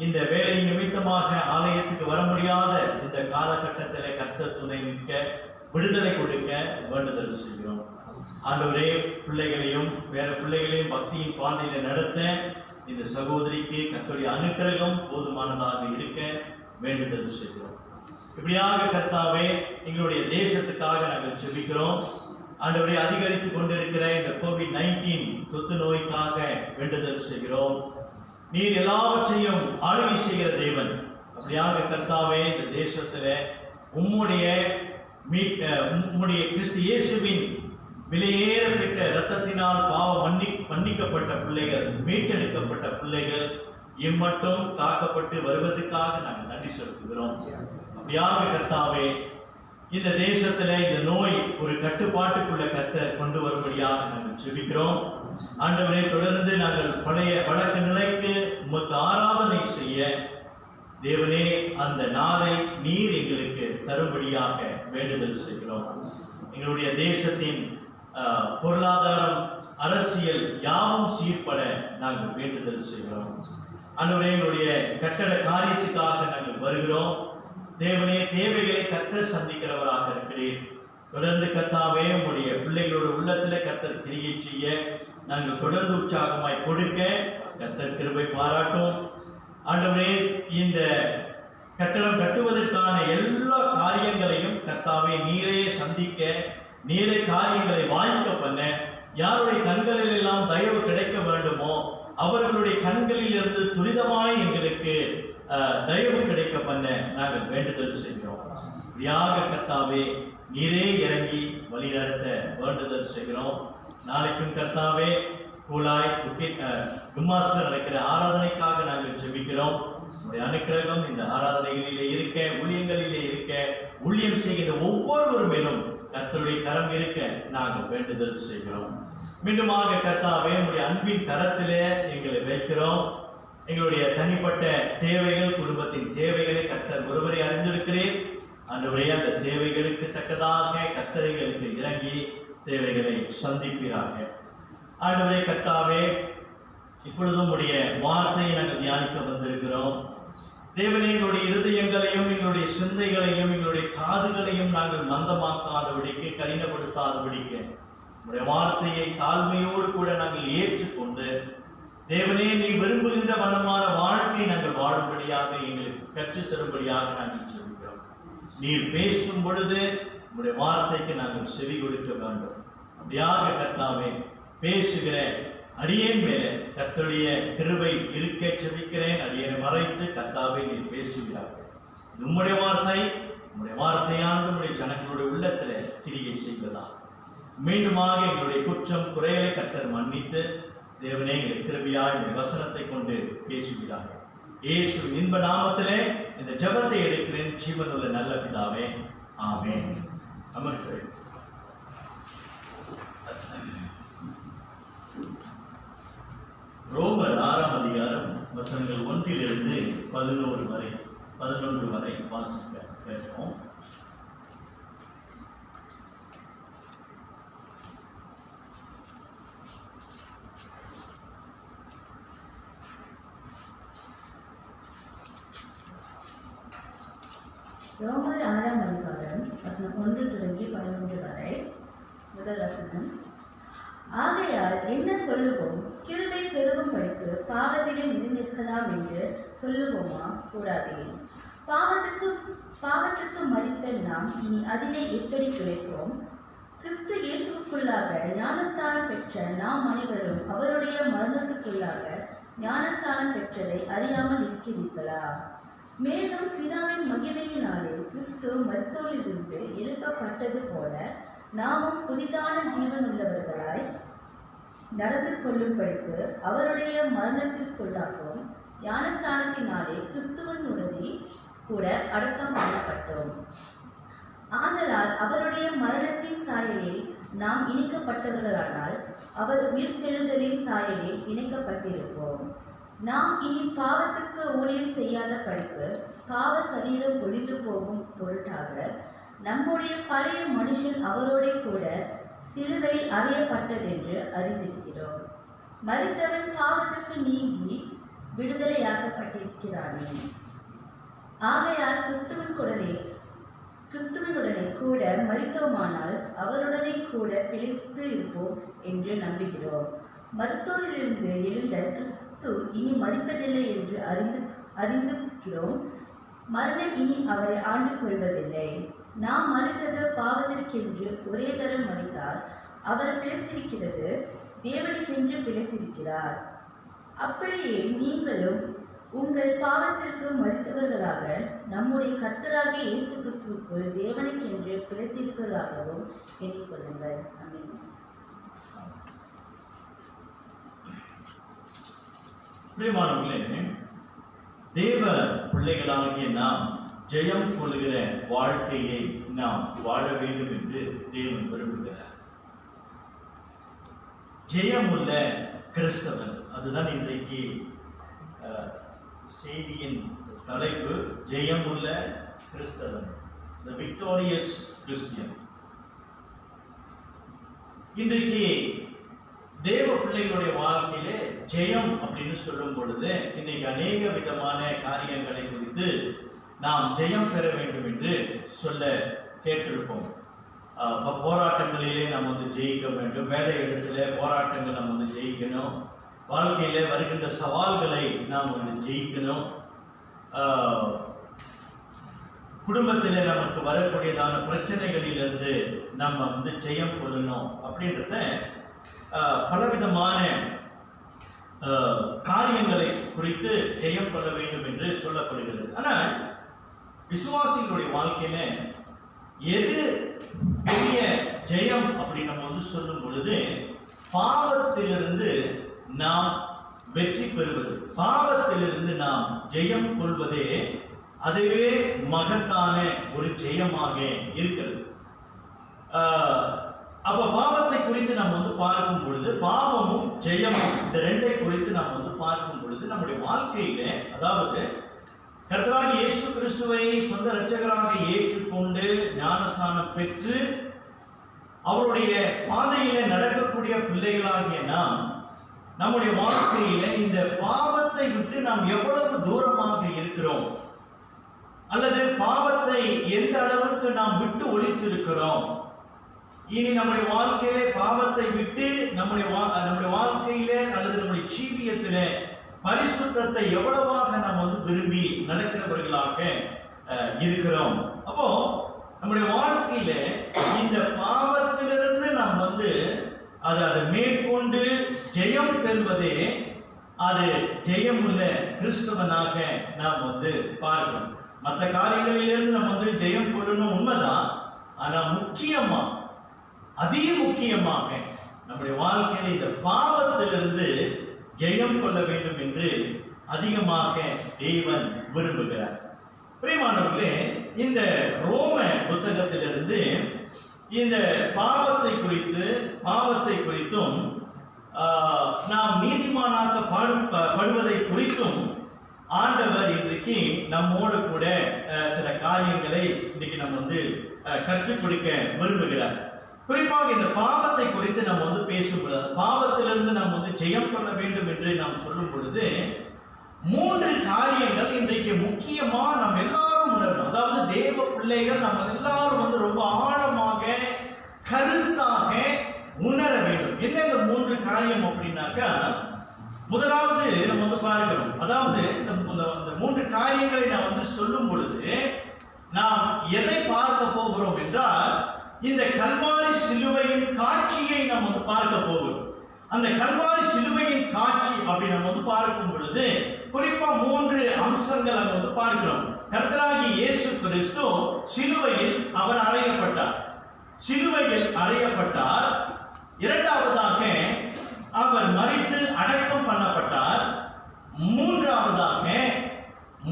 இந்த வேலை நிமித்தமாக ஆலயத்துக்கு வர முடியாத இந்த காலகட்டத்திலே கர்த்தர் துணை நிற்க, விடுதலை கொடுக்க வேண்டுதல் செய்கிறோம். ஆண்டவரே, பிள்ளைகளையும் வேற பிள்ளைகளையும் பக்தியின் பாதையில நடத்த இந்த சகோதரிக்கு கர்த்தருடைய அனுக்கிரகம் போதுமானதாக இருக்க வேண்டுதல் செய்கிறோம். இப்படியாக கர்த்தாவே எங்களுடைய தேசத்துக்காக நாங்கள் ஜெபிக்கிறோம். ஆண்டவரே, அதிகரித்துக் கொண்டிருக்கிற இந்த COVID-19 தொற்று நோய்க்காக வேண்டுதல் செய்கிறோம். நீர் எல்லாவற்றையும் ஆளுகை செய்கிற தேவன். அப்படியாக கர்த்தாவே இந்த தேசத்துல உம்முடைய கிறிஸ்து இயேசுவின் விலையேற பெற்ற இரத்தத்தினால் பாவம் மன்னிக்கப்பட்ட பிள்ளைகள், மீட்டெடுக்கப்பட்ட பிள்ளைகள் இம்மட்டும் காக்கப்பட்டு வருவதற்காக நாங்கள் நன்றி செலுத்துகிறோம். அப்படியாக கர்த்தாவே இந்த தேசத்துல இந்த நோய் ஒரு கட்டுப்பாட்டுக்குள்ள கர்த்தர் கொண்டு வரும்படியாக நாங்கள் ஜெபிக்கிறோம். ஆண்டவரே, தொடர்ந்து நாங்கள் பழைய வழக்கு நிலைக்கு உமக்கு ஆராதனை செய்ய தேவனே அந்த நாளை நீர் எங்களுக்கு தரும்படியாக வேண்டுதல் செய்கிறோம். எங்களுடைய தேசத்தின் பொருளாதாரம், அரசியல் யாவும் சீர்பட நாங்கள் வேண்டுதல் செய்கிறோம். ஆண்டவரே, எங்களுடைய கட்டட காரியத்துக்காக நாங்கள் வருகிறோம். தேவனே, தேவைகளை கர்த்தர் சந்திக்கிறவராக இருக்கிறேன். தொடர்ந்து கர்த்தாவே உம்முடைய பிள்ளைகளோட உள்ளத்துல கர்த்தர் கிரியை செய்ய நாங்கள் தொடர்ந்து உற்சாகமாய் கொடுக்க கர்த்தர் கிருபை பாராட்டும். ஆண்டவரே, இந்த கட்டடம் கட்டுவதற்கான எல்லா காரியங்களையும் கர்த்தாவே நீரே சந்திக்க, நீரே காரியங்களை வாய்க்க பண்ண, யாருடைய கண்களில் எல்லாம் தயவு கிடைக்க வேண்டுமோ அவர்களுடைய கண்களில் இருந்து துரிதமாய் எங்களுக்கு தயவு கிடைக்க பண்ண நாங்கள் வேண்டுதல் செய்கிறோம். யாக கர்த்தாவே நீரே இறங்கி வழி நடத்த வேண்டுதல் செய்கிறோம். நாளைக்கும் கர்த்தாவே கூலாய் கும்மாஸ்ல நடக்கிற ஆராதனைக்காக நாங்கள் ஜெபிக்கிறோம். அனுக்கிரகம் இந்த ஆராதனைகளிலே இருக்க, ஊழியங்களிலே இருக்க, ஊழியம் செய்கின்ற ஒவ்வொருவர் மேலும் கர்த்தருடைய கரம் இருக்க நாங்கள் வேண்டுதல் செய்கிறோம். மீண்டுமாக கர்த்தாவே உங்களுடைய அன்பின் கரத்திலே எங்களை வைக்கிறோம். எங்களுடைய தனிப்பட்ட தேவைகள், குடும்பத்தின் தேவைகளை கர்த்தர் ஒருவரை அறிந்திருக்கிறேன். ஆண்டவரே, அந்த தேவைகளுக்கு தக்கதாக கர்த்தரைகளுக்கு இறங்கி தேவைகளை சந்திப்பீராக. ஆண்டவரே கர்த்தாவே, இப்பொழுதும் உடைய வார்த்தையை நாங்கள் தியானிக்க வந்திருக்கிறோம். தேவனே, எங்களுடைய இருதயங்களையும் எங்களுடைய சிந்தைகளையும் எங்களுடைய காதுகளையும் நாங்கள் மந்தமாக்காதபடிக்கு, கடினப்படுத்தாதபடிக்கு உடைய வார்த்தையை தாழ்மையோடு கூட நாங்கள் ஏற்றுக்கொண்டு தேவனே நீ விரும்புகின்ற வனமான வாழ்க்கை நாங்கள் வாழும்படியாக எங்களுக்கு கற்றுத்தரும்படியாக நாங்கள் சொல்கிறோம். நீர் பேசும் பொழுது உடைய வார்த்தைக்கு நாங்கள் செவி கொடுக்க வேண்டும். அப்படியாக கர்த்தாவே பேசுகிற அடியேன் மேலே கர்த்தருடைய கிருபை இருக்க செபிக்கிறேன். அடியேனை மறைத்து கர்த்தாவே நீர் பேசுகிறார்கள். உம்முடைய வார்த்தை, உம்முடைய வார்த்தையானது உம்முடைய ஜனங்களுடைய உள்ளத்திலே திரிகை செய்வதா. மீண்டுமாக எங்களுடைய குற்றம் குறைகளை கர்த்தர் மன்னித்து தேவனே எங்களை கிருபையாய் இந்த வசனத்தை கொண்டு பேசுகிறார்கள். இயேசு இன்ப நாமத்திலே இந்த ஜெபத்தை எடுக்கிறேன் ஜீவனுள்ள நல்ல பிதாவே, ஆமென். அமர்கிறேன். ரோமர் 6ஆம் அதிகாரம் வசனங்கள் 1 to 11 வரை வாசிக்க கேட்போம். ரோமர் 6ஆம் அதிகாரம் வசனம் 1 தொடங்கி 11 வரை. முதல் வசனம். ஆகையால் என்ன சொல்லுவோம்? கிருபை பெருகும் படிக்கு பாவத்திலே நிலைநிற்கலாம் என்று சொல்லுவோமா? கூடாதே. பாவத்துக்கு மரித்த நாம் இனி அதிலே எப்படி கிடைப்போம்? கிறிஸ்து இயேசுக்குள்ளாக ஞானஸ்தானம் பெற்ற நாம் அனைவரும் அவருடைய மரணத்துக்குள்ளாக ஞானஸ்தானம் பெற்றதை அறியாமல் இருக்கிறீர்களா? மேலும் பிதாவின் மகிமையினாலே கிறிஸ்து மரித்தோரிலிருந்து எழுப்பப்பட்டது போல நாமும் புதிதான ஜீவன் உள்ளவர்களாய் நடந்து கொள்ளும்படிக்கு அவருடைய மரணத்திற்குள்ளாகவும் ஞானஸ்தானத்தினாலே கிறிஸ்துவனுடனே கூட அடக்கம் பண்ணப்பட்டோம். ஆதலால் அவருடைய மரணத்தின் சாயலில் நாம் இணைக்கப்பட்டவர்களானால் அவர் உயிர்த்தெழுதலின் சாயலில் இணைக்கப்பட்டிருப்போம். நாம் இனி பாவத்துக்கு ஊழியம் செய்யாத படிக்கு பாவ சரீரம் ஒழிந்து போகும் பொருட்டாக நம்முடைய பழைய மனுஷன் அவரோட கூட சிலுவையில் அறையப்பட்டதென்று அறிந்திருக்கிறோம். மரித்தவன் பாவத்துக்கு நீங்கி விடுதலையாக்கப்பட்டிருக்கிறானே. ஆகையால் கிறிஸ்துவனுடனே கூட மரித்தோமானால் அவருடனே கூட பிழைத்து இருப்போம் என்று நம்புகிறோம். மருத்துவரிலிருந்து எழுந்த கிறிஸ்து இனி மரிப்பதில்லை என்று அறிந்திருக்கிறோம். மரணம் இனி அவரை ஆண்டு கொள்வதில்லை. நாம் மரித்தது பாவத்திற்கென்று ஒரே தரம் மரித்தார். அவர் பிழைத்திருக்கிறது தேவனுக்கென்று பிழைத்திருக்கிறார். அப்படியே நீங்களும் உங்கள் பாவத்திற்கு மரித்தவர்களாக நம்முடைய கர்த்தராகிய இயேசு கிறிஸ்துவுக்குள் தேவனுக்கென்று பிழைத்திருக்கிறதாகவும் எண்ணிக்கொள்ளுங்கள். ஆமென். பிரியமானவர்களே, தேவ பிள்ளைகளாகிய நாம் ஜெயம் கொள்கிற வாழ்க்கையை நாம் வாழ வேண்டும் என்று தேவன் விரும்புகிறார். ஜெயமுள்ள கிறிஸ்தவன், அதுதான் இன்றைக்கு செய்தியின் தலைப்பு. ஜெயமுள்ள கிறிஸ்தவன், the victorious Christian. இன்றைக்கு தேவ பிள்ளைகளுடைய வாழ்க்கையிலே ஜெயம் அப்படின்னு சொல்லும் பொழுது இன்னைக்கு அநேக விதமான காரியங்களை குறித்து நாம் ஜெயம் பெற வேண்டும் என்று சொல்ல கேட்டிருப்போம். போராட்டங்களிலே நாம் ஜெயிக்க வேண்டும், வேலை இடத்துல போராட்டங்கள் நாம் ஜெயிக்கணும், வாழ்க்கையில வருகின்ற சவால்களை நாம் ஜெயிக்கணும், குடும்பத்திலே நமக்கு வரக்கூடியதான பிரச்சனைகளிலிருந்து நம்ம ஜெயம் கொள்ளணும் அப்படின்றத பலவிதமான காரியங்களை குறித்து ஜெயம் கொள்ள வேண்டும் என்று சொல்லப்படுகிறது. ஆனால் விசுவாசிகளுடைய வாழ்க்கையில எது பெரிய ஜெயம் அப்படின்னு நம்ம சொல்லும் பொழுது பாவத்திலிருந்து நாம் வெற்றி பெறுவது, பாவத்திலிருந்து நாம் ஜெயம் கொள்வதே அதுவே மகத்தான ஒரு ஜெயமாக இருக்கிறது. அப்ப பாவத்தை குறித்து நாம் பார்க்கும் பொழுது பாவமும் ஜெயமும் இந்த ரெண்டை குறித்து நாம் பார்க்கும் பொழுது நம்முடைய வாழ்க்கையில, அதாவது கர்த்தராகிய இயேசு கிறிஸ்துவை சொந்த இரட்சகராக ஏற்றுக்கொண்டு ஞானஸ்நானம் பெற்று அவருடைய பாதையில நடக்கக்கூடிய பிள்ளைகளாகிய நாம் நம்முடைய வாழ்க்கையில இந்த பாவத்தை விட்டு நாம் எவ்வளவு தூரமாக இருக்கிறோம், அல்லது பாவத்தை எந்த அளவுக்கு நாம் விட்டு ஒழித்திருக்கிறோம், இனி நம்முடைய வாழ்க்கையில பாவத்தை விட்டு நம்முடைய வாழ்க்கையில அல்லது நம்முடைய ஜீவியத்தில பரிசுத்தத்தை எவ்வளவாக நாம் விரும்பி நடக்கிறவர்களாக இருக்கிறோம். அப்போ நம்முடைய வாழ்க்கையில இந்த பாவத்திலிருந்து நாம் அதை மேற்கொண்டு ஜெயம் பெறுவதே அது ஜெயமுள்ள கிறிஸ்தவனாக நாம் பார்க்கிறோம். மற்ற காரியங்களிலிருந்து நம்ம ஜெயம் கொள்ளணும் உண்மைதான். ஆனா முக்கியமா, அதி முக்கியமாக நம்முடைய வாழ்க்கையில இந்த பாவத்திலிருந்து ஜெயம் கொள்ள வேண்டும் என்று அதிகமாக தேவன் விரும்புகிறார். பிரியமானவர்களே, இந்த ரோம புத்தகத்திலிருந்து இந்த பாவத்தை குறித்தும் நாம் நீதிமானாக்கப்படுவதை குறித்தும் ஆண்டவர் இன்றைக்கு நம்மோடு கூட சில காரியங்களை இன்னைக்கு நம்ம கற்றுக் கொடுக்க விரும்புகிறார். குறிப்பாக இந்த பாவத்தை குறித்து நம்ம பேசும்போது, பாவத்திலிருந்து நாம் ஜெயம் கொள்ள வேண்டும் என்று நாம் சொல்லும் பொழுது 3 காரியங்கள் இன்றைக்கு முக்கியமா நம்ம எல்லாரும் உணரணும். அதாவது தேவ பிள்ளைகள் நம்ம எல்லாரும் ரொம்ப ஆழமாக கருத்தாக உணர வேண்டும். என்ன இந்த 3 காரியம் அப்படின்னாக்கா, முதலாவது நம்ம பார்க்கிறோம். அதாவது இந்த 3 காரியங்களை நான் சொல்லும் பொழுது நாம் எதை பார்க்க போகிறோம் என்றால், இந்த கல்வாரி சிலுவையின் காட்சியை நாம் பார்க்க போகிறோம். அந்த கல்வாரி சிலுவையின் காட்சி அப்படி நம்ம வந்து பார்க்கும் பொழுது குறிப்பா 3 அம்சங்கள் அங்க வந்து பார்க்கிறோம். கர்த்தராகிய இயேசு கிறிஸ்து சிலுவையில் அவர் அறையப்பட்டார். சிலுவையில் அறையப்பட்டார். இரண்டாவதாக அவர் மரித்து அடக்கம் பண்ணப்பட்டார்.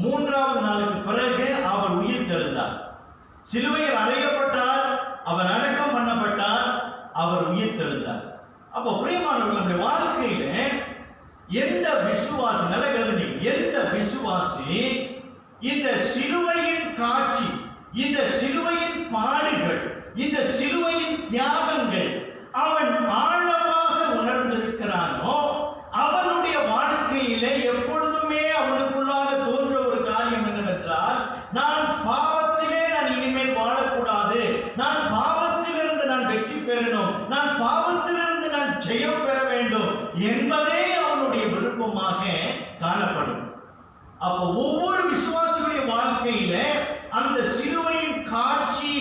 மூன்றாவது நாளுக்கு பிறகு அவர் உயிர் தெழுந்தார். சிலுவையில் அறையப்பட்டார், அவர் அடக்கம் பண்ணப்பட்டார், அவர் உயிர் தெழுந்தார். அப்போ பிரியமானவர்கள், நம்முடைய வாழ்க்கையில எந்த விசுவாசி, நல்ல கவனி, எந்த விசுவாசி இந்த சிலுவையின் காட்சி, இந்த சிலுவையின் பாடுகள், இந்த சிலுவையின் தியாகங்கள் அவன் ஆழமாக உணர்ந்திருக்கிறானோ அவனுடைய வாழ்க்கையிலே எப்பொழுதுமே அவனுக்குள்ளாக தோன்ற ஒரு காரியம் என்னவென்றால், நான் பாவத்திலே நான் இனிமேல் வாழக்கூடாது, நான் பாவத்திலிருந்து நான் வெற்றி பெறணும், நான் பாவத்திலிருந்து நான் ஜெயம் பெற வேண்டும் என்பதே அவனுடைய விருப்பமாக காணப்படும். அப்போ ஒவ்வொரு விசுவாசியுடைய வாழ்க்கையில அந்த சிலுவையின் காட்சி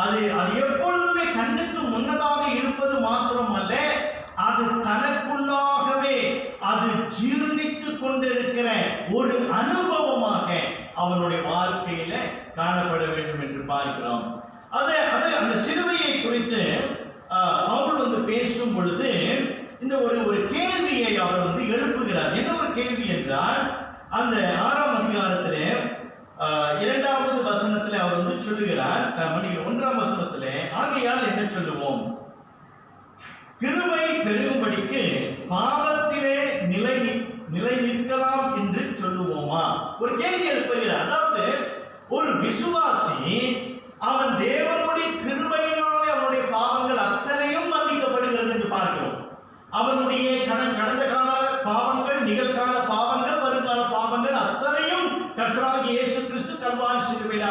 அது எப்பொழுதுமே கண்ணுக்கு முன்னதாக இருப்பது மாத்திரமல்ல, அது தனக்குள்ளாகவே அது ஜீர்ணித்துக் கொண்டிருக்கிற ஒரு அனுபவமாக அவனுடைய வாழ்க்கையில காணப்பட வேண்டும் என்று பார்க்கிறோம். அந்த சிலுவையை குறித்து அவர் வந்து பேசும் பொழுது இந்த ஒரு கேள்வியை அவர் வந்து எழுப்புகிறார். என்ன ஒரு கேள்வி என்றால், அந்த 6ஆம் அதிகாரத்திலே 2வது வசனத்திலே அவர் வந்து சொல்லுகிறார், 1ஆம் வசனத்திலே, ஆகையால் என்ன சொல்லுவோம்? கிருபை பெருகும்படிக்கு பாவத்திலே நிலை நிற்கலாம் என்று சொல்லுவோமா? ஒரு கேள்வி எழுப்புகிறார். அதாவது ஒரு விசுவாசி அவன் தேவனுடைய கிருபையினாலே அவனுடைய பாவங்கள் அத்தனையும் மன்னிக்கப்படுகிறது என்று பார்க்கிறோம். அவனுடைய கடந்த கால பாவங்கள், நிகழ்கால பாவங்கள், வருங்கால பாவங்கள் அத்தனையும் கர்த்தராகிய இயேசு கிறிஸ்து கல்வாரி சிலுவையில்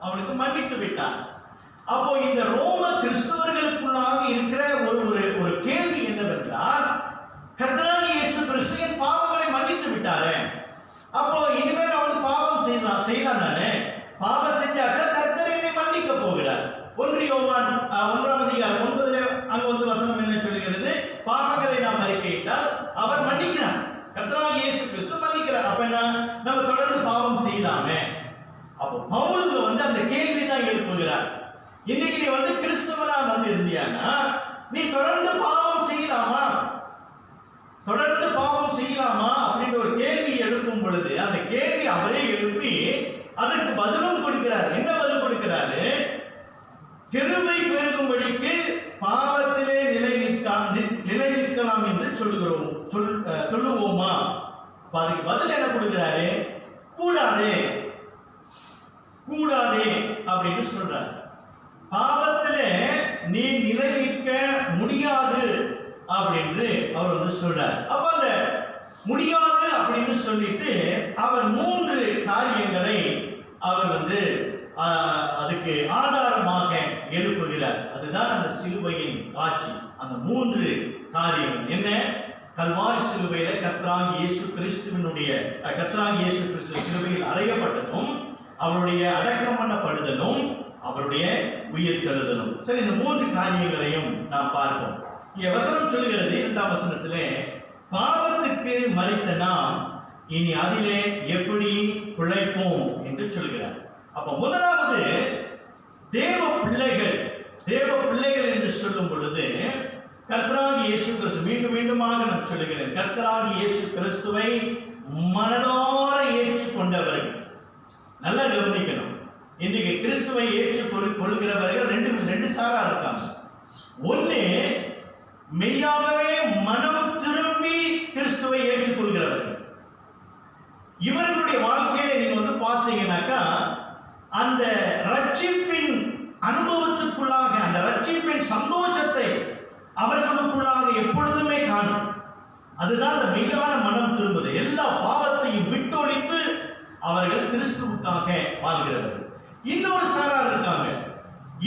அவனுக்கு மன்னித்து விட்டார். அப்போ இந்த ரோம கிறிஸ்தவர்களுக்குள்ளாக இருக்கிற ஒரு கேள்வி என்னவென்றால், கர்த்தராகிய இயேசு கிறிஸ்து என் பாவங்களை மன்னித்து விட்டாரே, அப்போ இனிமேல் அவனுக்கு பாவம் செய்யலாம் தானே? பாவம் செஞ்சாக்க கர்த்தர் என்னை மன்னிக்க போகிறார். 1 யோவான் 1ஆம் அதிகாரம் 9 அங்க வந்து வசனம் என்ன சொல்லுகிறது? பாவங்களை நாம் அறிக்கையிட்டால் அவர் மன்னிக்கிறார். கர்த்தராகிய இயேசு கிறிஸ்து மன்னிக்கிறார். அப்ப என்ன, நம்ம தொடர்ந்து பாவம் செய்யலாமே? அப்போ பவுல் வந்து அந்த கேள்வி தான் எழுப்புகிறார். இன்னைக்கு நீ வந்து கிறிஸ்தவனா வந்து இருந்தியானா நீ தொடர்ந்து பாவம் செய்யலாமா? தொடர்ந்து பாவம் செய்யலாமா அப்படின்ற ஒரு கேள்வி எழுப்பும் பொழுது அந்த கேள்வி அவரே எழுப்பி அதற்கு பதிலும் கொடுக்கிறார். என்ன பதில் கொடுக்கிறாரு? கிருபை பெருகும்படிக்கு பாவத்திலே நிலை நிற்கலாம் என்று சொல்லுவோமா? அதுக்கு பதில் என்ன கொடுக்கிறாரு? கூடாதே அப்படின்னு சொல்றாரு. பாவத்திலே நீ நிலை நிற்க முடியாது அப்படின்னு அவர் வந்து சொல்றார். அப்ப அந்த முடியாது அப்படின்னு சொல்லிட்டு அவர் 3 காரியங்களை அவர் வந்து அதுக்கு ஆதாரமாக எழுப்புகிறார். அதுதான் அந்த சிலுவையின் காட்சி. அந்த 3 காரியங்கள் என்ன? கல்வாரி சிலுவையில கர்த்தராகிய இயேசு கிறிஸ்து சிலுவையில் அறையப்பட்டதும், அவருடைய அடக்கம் பண்ணப்படுதலும், அவருடைய உயிர் தெழுதலும். சரி, இந்த 3 காரியங்களையும் நாம் பார்ப்போம். இங்க வசனம் சொல்கிறது 2ஆம் வசனத்திலே, பாவத்துக்கு மரித்த நாம் இனி அதிலே எப்படி பிழைப்போம் என்று சொல்கிறார். அப்ப முதலாவது தேவ பிள்ளைகள் என்று சொல்லும் பொழுது கர்த்தராகிய இயேசு கிறிஸ்து, மீண்டுமாக நான் சொல்லுகிறேன், கர்த்தராகிய இயேசு கிறிஸ்துவை மனதார ஏற்றுக்கொண்டவர்கள். நல்லா கவனிக்கணும். இன்றைக்கு கிறிஸ்துவை ஏற்றுக்கொள்கிறவர்கள் 2 சாரா இருக்காங்க. ஒண்ணு மெய்யாகவே மனம் திரும்பி கிறிஸ்துவை ஏற்றுக்கொள்கிறவர்கள். இவர்களுடைய வாழ்க்கையை நீங்க வந்து பார்த்தீங்கன்னாக்கா அந்த ரட்சிப்பின் அனுபவத்துக்குள்ளாக, அந்த ரட்சிப்பின் சந்தோஷத்தை அவர்களுக்குள்ளாக எப்பொழுதுமே காணும். அதுதான் அந்த மெய்யான மனம் திரும்புது. எல்லா பாவத்தையும் விட்டொழித்து அவர்கள் கிறிஸ்துவுக்காக வாழ்கிறவர்கள். இன்னொரு சாரார் இருக்காங்க.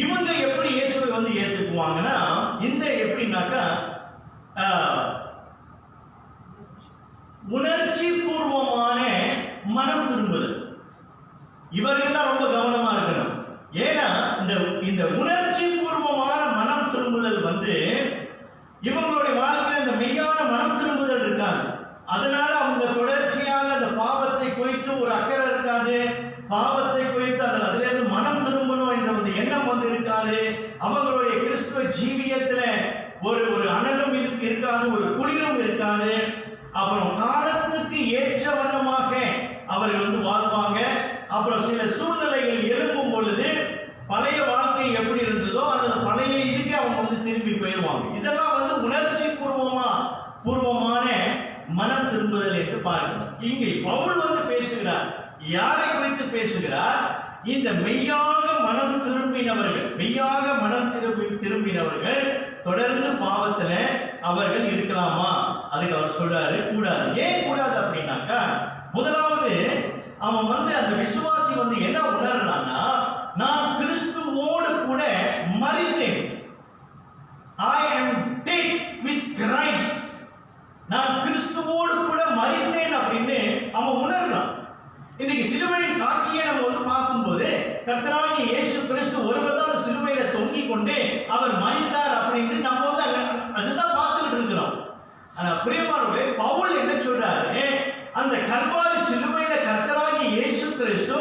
இவங்க எப்படி இயேசுவை வந்து ஏத்துக்குவாங்கன்னா, இந்த எப்படின்னாக்கா உணர்ச்சி பூர்வமான மனம் திரும்புதல். இவர்கள் தான் ரொம்ப கவனமா இருக்கணும். ஏன்னா இந்த உணர்ச்சி பூர்வமான மனம் திரும்புதல் வந்து இவங்களுடைய வாழ்க்கையில இந்த மெய்யான மனம் திரும்புதல் இருக்காது. அதனால அவங்க தொடர்ச்சியாக அந்த பாவத்தை குறித்து ஒரு அக்கறை இருக்காது. பாவத்தை குறித்து அதுல இருந்து மனம் திரும்பணும் என்ற ஒரு எண்ணம் வந்து இருக்காது. அவங்களுடைய கிறிஸ்துவ ஜீவியத்துல ஒரு அனலும் இருக்காது, ஒரு குளிரும் இருக்காது. அப்புறம் காலத்துக்கு ஏற்ற வண்ணமாக அவர்கள் வந்து வாழ்வாங்க. அப்புறம் சில சூழ்நிலைகள் எழும்பும் பொழுது பழைய வாழ்க்கை எப்படி இருந்ததோ அந்த பழைய இதுக்கு அவங்க வந்து திரும்பி போயிடுவாங்க. இதெல்லாம் வந்து உணர்ச்சி பூர்வமான மனம் திரும்புதல் என்று பார்க்கிறோம். இங்கே பவுல் வந்து பேசுகிறார். யாரை குறித்து பேசுகிறார்? இந்த மெய்யாக மனம் திரும்பினவர்கள் தொடர்ந்து பாவத்துல அவர்கள் இருக்கலாமா? அதுக்கு அவர் சொல்றாரு கூடாது. ஏன் கூடாது அப்படின்னாக்கா, முதலாவது அவன் வந்து அந்த விசுவாசி வந்து என்ன உணர்றான்னா, நான் கிறிஸ்துவோடு கூட மரித்தேன். I am dead with Christ. நான் கிறிஸ்துவோடு கூட மரித்தேன் அப்படின்னு அவன் உணர்றான். இன்னைக்கு சிலுவையின் காட்சியை நம்ம வந்து பார்க்கும்போது கர்த்தராகிய இயேசு கிறிஸ்து ஒருவர் தான் சிலுவையில தொங்கிக் கொண்டு அவர் மரித்தார் அப்படின்னு நம்ம வந்து அதுதான் பார்த்துக்கிட்டு இருக்கிறோம். ஆனா பிரியமானவர்களே, பவுல் என்ன சொல்றாரு? அந்த கல்வாரி சிலுவையில கர்த்தராகிய இயேசு கிறிஸ்து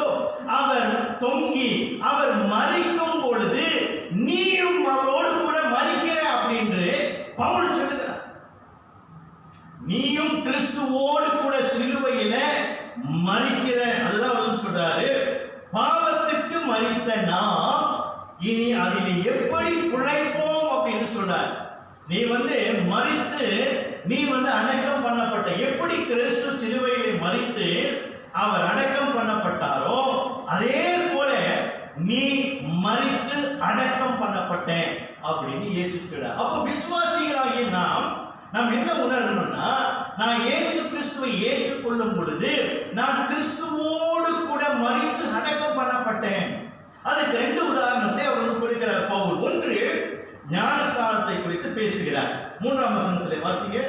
அவர் தொங்கி அவர் மரிக்கும் பொழுது நீயும் அவரோடு கூட மரிக்கிற அப்படின்னு பவுல் சொல்லுகிறார். நீயும் கிறிஸ்துவோடு கூட சிலுவையில மரிக்கிற, அதுதான் வந்து சொல்றாரு. பாவத்துக்கு மரித்த நாம் இனி அதில் எப்படி பிழைப்போம் அப்படின்னு சொல்றார். நீ வந்து மரித்து நீ வந்து அடக்கம் பண்ணப்பட்ட, எப்படி கிறிஸ்து சிலுவையிலே மரித்து அவர் அடக்கம் பண்ணப்பட்டாரோ அதே போல நீ மரித்து அடக்கம் பண்ணப்பட்டேன் அப்படின்னு இயேசு சொல்றார். அப்போ விசுவாசிகளாகிய நாம் என்ன உணரணும்னா, நான் இயேசு கிறிஸ்துவை ஏற்றுக்கொள்ளும் பொழுது நான் கிறிஸ்துவோடு கூட மரித்து அடக்கம் பண்ணப்பட்டேன். அதுக்கு 2 உதாரணத்தை அவர் வந்து கொடுக்கிறார் பவுல். ஒன்று, ஞானஸ்நானத்தை குறித்து பேசுகிறார். 3ஆம் வசனத்திலே வாசிங்க.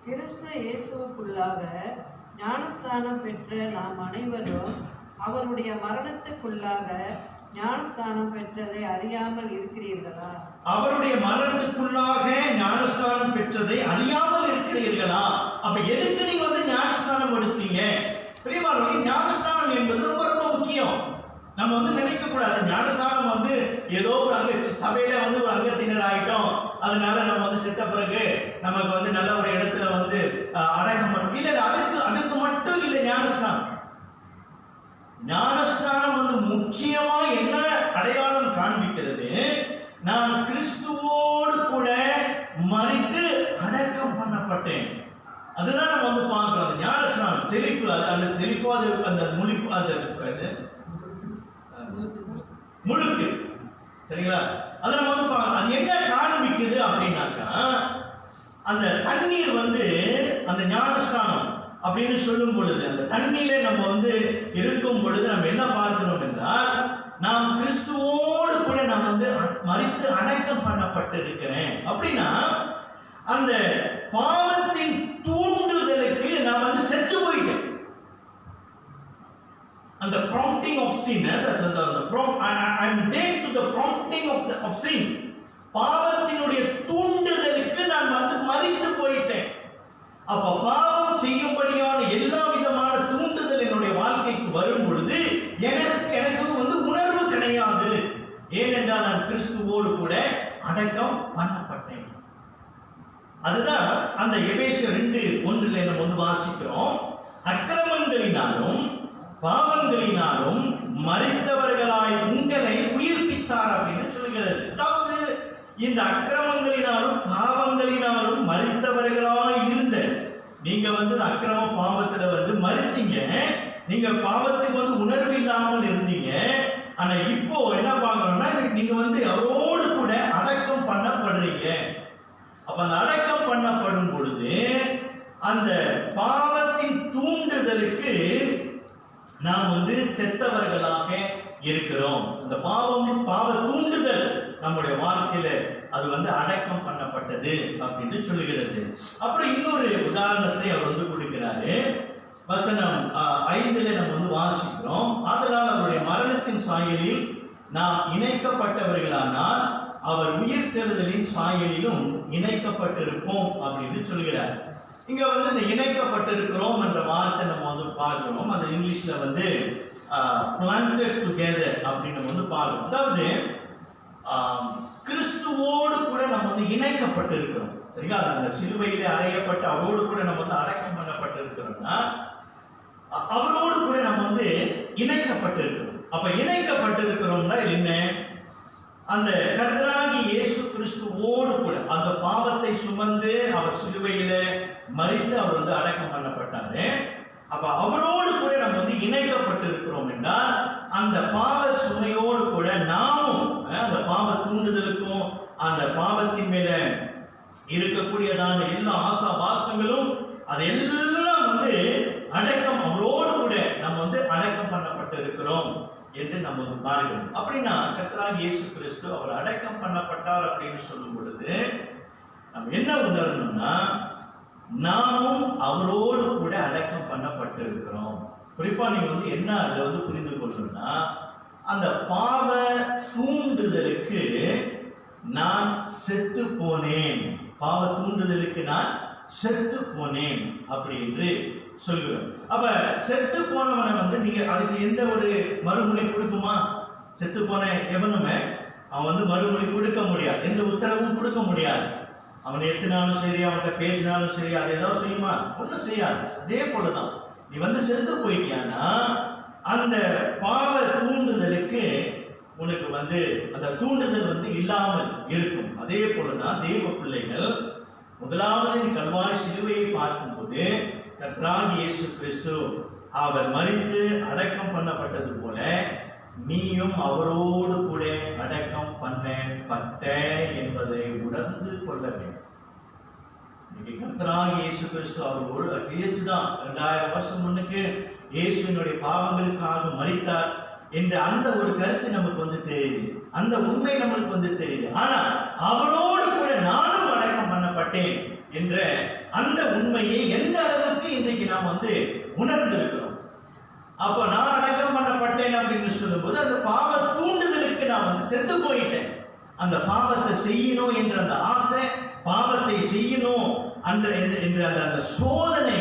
கிறிஸ்து இயேசுவுக்குள்ளாக ஞானஸ்நானம் பெற்ற நாம் அனைவரும் அவருடைய மரணத்துக்குள்ளாக ஞானஸ்நானம் பெற்றதை அறியாமல் இருக்கிறீர்களா? அவருடைய மரணத்துக்குள்ளாக ஞானஸ்நானம் பெற்றதை அறியாமல் இருக்கிறீர்களா? அப்ப எதுக்கு நீ வந்து ஞானஸ்நானம் எடுத்தீங்க? பிரியமானவர்களே, ஞானஸ்நானம் என்பது ரொம்ப ரொம்ப முக்கியம். நம்ம வந்து நினைக்க கூடாது ஞானஸ்நானம் வந்து ஏதோ ஒரு அங்க சபையில வந்து ஒரு அங்கத்தினர் ஆயிட்டோம், அதனால நம்ம வந்து செத்த பிறகு நமக்கு வந்து நல்ல ஒரு இடத்துல வந்து அடக்கம் பண்ணணும். இல்ல, அதுக்கு மட்டும் இல்லை ஞானஸ்நானம். ஞானஸ்நானம் வந்து முக்கியமா என்ன அடையாளம் காண்பிக்கிறது? நான் கிறிஸ்துவோடு கூட மரித்து அடக்கம் பண்ணப்பட்டேன். அதுதான் நம்ம வந்து பார்க்கிறோம். ஞானஸ்நானம் தெளிப்பு, அந்த தெளிப்பு, அது அந்த முழிப்பு, அது முழுக்கு, சரிங்களா? அதை நம்ம வந்து பார்க்கணும். அது என்ன காண்பிக்குது அப்படின்னாக்கா, அந்த தண்ணீர் வந்து அந்த ஞானஸ்நானம் அப்படின்னு சொல்லும் பொழுது அந்த தண்ணீரை நம்ம வந்து இருக்கும் பொழுது நம்ம என்ன பார்க்கிறோம் என்றால், நாம் கிறிஸ்துவோடு கூட நாம் வந்து மரித்து அடக்கம் பண்ணப்பட்டு இருக்கிறேன். அப்படின்னா அந்த பாவத்தின் தூண்டுதலுக்கு நான் வந்து செத்து போயிட்டேன். அந்த prompting of sin, I'm dead to the prompting of sin. பாவத்தினுடைய தூண்டுதலுக்கு நான் வந்து மரித்து போயிட்டேன். அப்ப பாவம் செய்யும்படியான எல்லா விதமான தூண்டுதல் என்னுடைய வாழ்க்கைக்கு வரும் பொழுது எனக்கு வந்து உணர்வு கிடையாது. ஏனென்றால் நான் கிறிஸ்துவோடு கூட அடக்கம் பண்ணப்பட்டேன். அதுதான் அந்த எபேசியர் 2:1 நம்ம வந்து வாசிக்கிறோம். அக்கிரமங்களினாலும் பாவங்களினாலும் மரித்தவர்களாய் உங்களை உயிர்ப்பித்தார் அப்படின்னு சொல்லுகிறது. அதாவது இந்த அக்கிரமங்களினாலும் பாவங்களினாலும் மரித்தவர்களாய் இருந்த நீங்க வந்து அக்கிரம பாவத்துல வந்து மரிச்சீங்க. நீங்க பாவத்துக்கு வந்து உணர்வு இல்லாமல் இருந்தீங்க. ஆனா இப்போ என்ன பார்க்கணும்னா, நீங்க வந்து அவரோடு கூட அடக்கம் பண்ணப்படுறீங்க. அப்ப அந்த அடக்கம் பண்ணப்படும் பொழுது அந்த பாவத்தின் தூண்டுதலுக்கு நாம் வந்து செத்தவர்களாக இருக்கிறோம். அந்த பாவ தூண்டுதல் நம்முடைய வாழ்க்கையில அது வந்து அடக்கம் பண்ணப்பட்டது அப்படின்னு சொல்லுகிறது. அப்புறம் இன்னொரு உதாரணத்தை அவர் வந்து கொடுக்கிறாரு. வசனம் 5 நம்ம வந்து வாசிக்கிறோம். அதனால் அவருடைய மரணத்தின் சாயலில் நாம் இணைக்கப்பட்டவர்களானால் அவர் உயிர்த்தெழுதலின் சாயலிலும் இணைக்கப்பட்டிருப்போம் அப்படின்னு சொல்கிறார். இங்க வந்து இந்த இணைக்கப்பட்டிருக்கிறோம் என்ற வார்த்தை நம்ம வந்து பார்க்கிறோம். அது இங்கிலீஷ்ல வந்து பிளான்டட் டுகெதர் அப்படின்னு நம்ம வந்து பார்க்கிறோம். அதாவது கிறிஸ்துவோடு கூட நம்ம வந்து இணைக்கப்பட்டிருக்கிறோம். சரிங்களா? அந்த சிலுவையிலே அறையப்பட்டு அவரோடு கூட நம்ம வந்து அடக்கம் பண்ணப்பட்டிருக்கிறோம்னா அவரோடு கூட நம்ம வந்து இணைக்கப்பட்டிருக்கிறோம். அப்ப இணைக்கப்பட்டிருக்கிறோம்னா என்ன? அந்த கர்த்தராகிய இயேசு கிறிஸ்துவோடு கூட அந்த பாவத்தை சுமந்து அவர் சிலுவையில மரித்து அவர் வந்து அடக்கம் பண்ணப்பட்டாரு. அப்ப அவரோடு கூட நம்ம வந்து இணைக்கப்பட்டிருக்கிறோம் என்றால் அந்த பாவ சுமையோடு கூட நாமும் அந்த பாவ தூண்டுதலுக்கும் அந்த பாவத்தின் மேல இருக்கக்கூடியதான எல்லா ஆசா பாசங்களும் அதெல்லாம் வந்து அடக்கம் அவரோடு கூட நம்ம வந்து அடக்கம் பண்ணப்பட்டு இருக்கிறோம் என்று நம்ம வந்து பார்க்கிறோம். அப்படின்னா கர்த்தராகிய இயேசு கிறிஸ்து அவர் அடக்கம் பண்ணப்பட்டார் அப்படின்னு சொல்லும் பொழுது நம்ம என்ன உணரணும்னா நாமும் அவரோடு கூட அடக்கம் பண்ணப்பட்டு இருக்கிறோம். குறிப்பா நீங்க வந்து என்ன அதை வந்து புரிந்து கொள்ளணும்னா அந்த பாவ தூண்டுதலுக்கு நான் செத்து போனேன், பாவ தூண்டுதலுக்கு நான் செத்து போனேன் அப்படி என்று சொல்கிறோம். அப்ப செத்து போனவனை வந்து நீங்க அதுக்கு எந்த ஒரு மறுமொழி கொடுக்குமா? செத்து போன எவனுமே அவன் வந்து மறுமொழி கொடுக்க முடியாது, எந்த உத்தரவும் கொடுக்க முடியாது. அவனை எத்தினாலும் சரி, அவன்கிட்ட பேசினாலும் சரி, அதை ஏதாவது செய்யுமா? ஒன்றும் செய்யாது. அதே போலதான் நீ வந்து செத்து போயிட்டியானா அந்த பாவ தூண்டுதலுக்கு உனக்கு வந்து அந்த தூண்டுதல் வந்து இல்லாமல் இருக்கும். அதே போலதான் தேவ பிள்ளைகள் முதலாவது கல்வாரி சிலுவையை பார்க்கும்போது கர்த்தராகிய இயேசு கிறிஸ்து அவர் மரித்து அடக்கம் பண்ணப்பட்டது போல நீயும் அவரோடு கூட அடக்கம் பண்ணப்பட்ட என்பதை உணர்ந்து கொள்ள வேண்டும். இன்னைக்கு கர்த்தராகிய இயேசு கிறிஸ்து அவரோடு இயேசுதான் 2000 வருஷம் முன்னுக்கு இயேசுவினுடைய பாவங்களுக்காக மரித்தார் என்ற அந்த ஒரு கருத்து நமக்கு வந்து தெரியுது, அந்த உண்மை நம்மளுக்கு வந்து தெரியுது. ஆனா அவரோடு கூட நானும் அடக்கம் பண்ணப்பட்டேன் என்ற அந்த உண்மையை எந்த அளவுக்கு இன்றைக்கு நாம் வந்து உணர்ந்திருக்கிறோம். அப்ப நான் அடக்கம் பண்ணப்பட்டேன் அப்படின்னு சொல்லும்போது அந்த பாவ தூண்டுதலுக்கு நான் வந்து செத்து போயிட்டேன். அந்த பாவத்தை செய்யணும் என்ற அந்த ஆசை, பாவத்தை செய்யணும் என்ற அந்த சோதனை,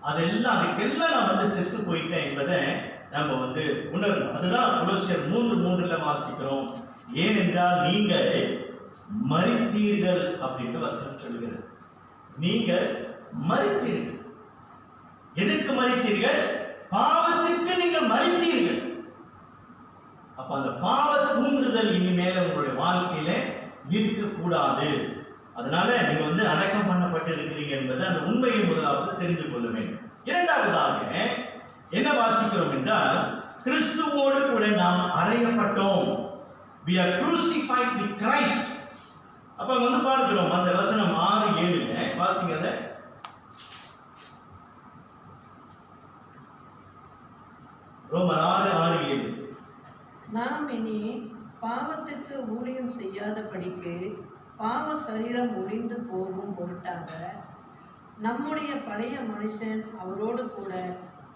அதெல்லாம் அதுக்கெல்லாம் நான் வந்து செத்து போயிட்டேன் என்பதை நம்ம வந்து உணரணும். அதுதான் கொலோசியர் 3:3 வாசிக்கிறோம். ஏனென்றால் நீங்கள் மரித்தீர்கள் அப்படின்னு வசனம் சொல்கிறது. நீங்கள் மரித்தீர்கள். எதுக்கு மரித்தீர்கள்? பாவத்துக்கு நீங்கள் மரித்தீர்கள். அப்ப அந்த பாவ தூண்டுதல் இனிமேல உங்களுடைய வாழ்க்கையில இருக்கக்கூடாது. அதனால நீங்க வந்து அடக்கம் பண்ணப்பட்டு இருக்கிறீங்க என்பதை அந்த உண்மையை முதலாவது தெரிந்து கொள்ள வேண்டும். இரண்டாவதாக என்ன வாசிக்கிறோம் என்றால் கிறிஸ்துவோடு கூட நாம் அறையப்பட்டோம். We are crucified with Christ. அப்ப வந்து பார்க்கிறோம் அந்த வசனம் 6:7 வாசிங்க. அதை ரோமர் 6:7 நாம் இனி பாவத்துக்கு ஊழியம் செய்யாதபடிக்கு பாவ சரீரம் ஒழிந்து போகும் பொருட்டாக நம்முடைய பழைய மனுஷன் அவரோடு கூட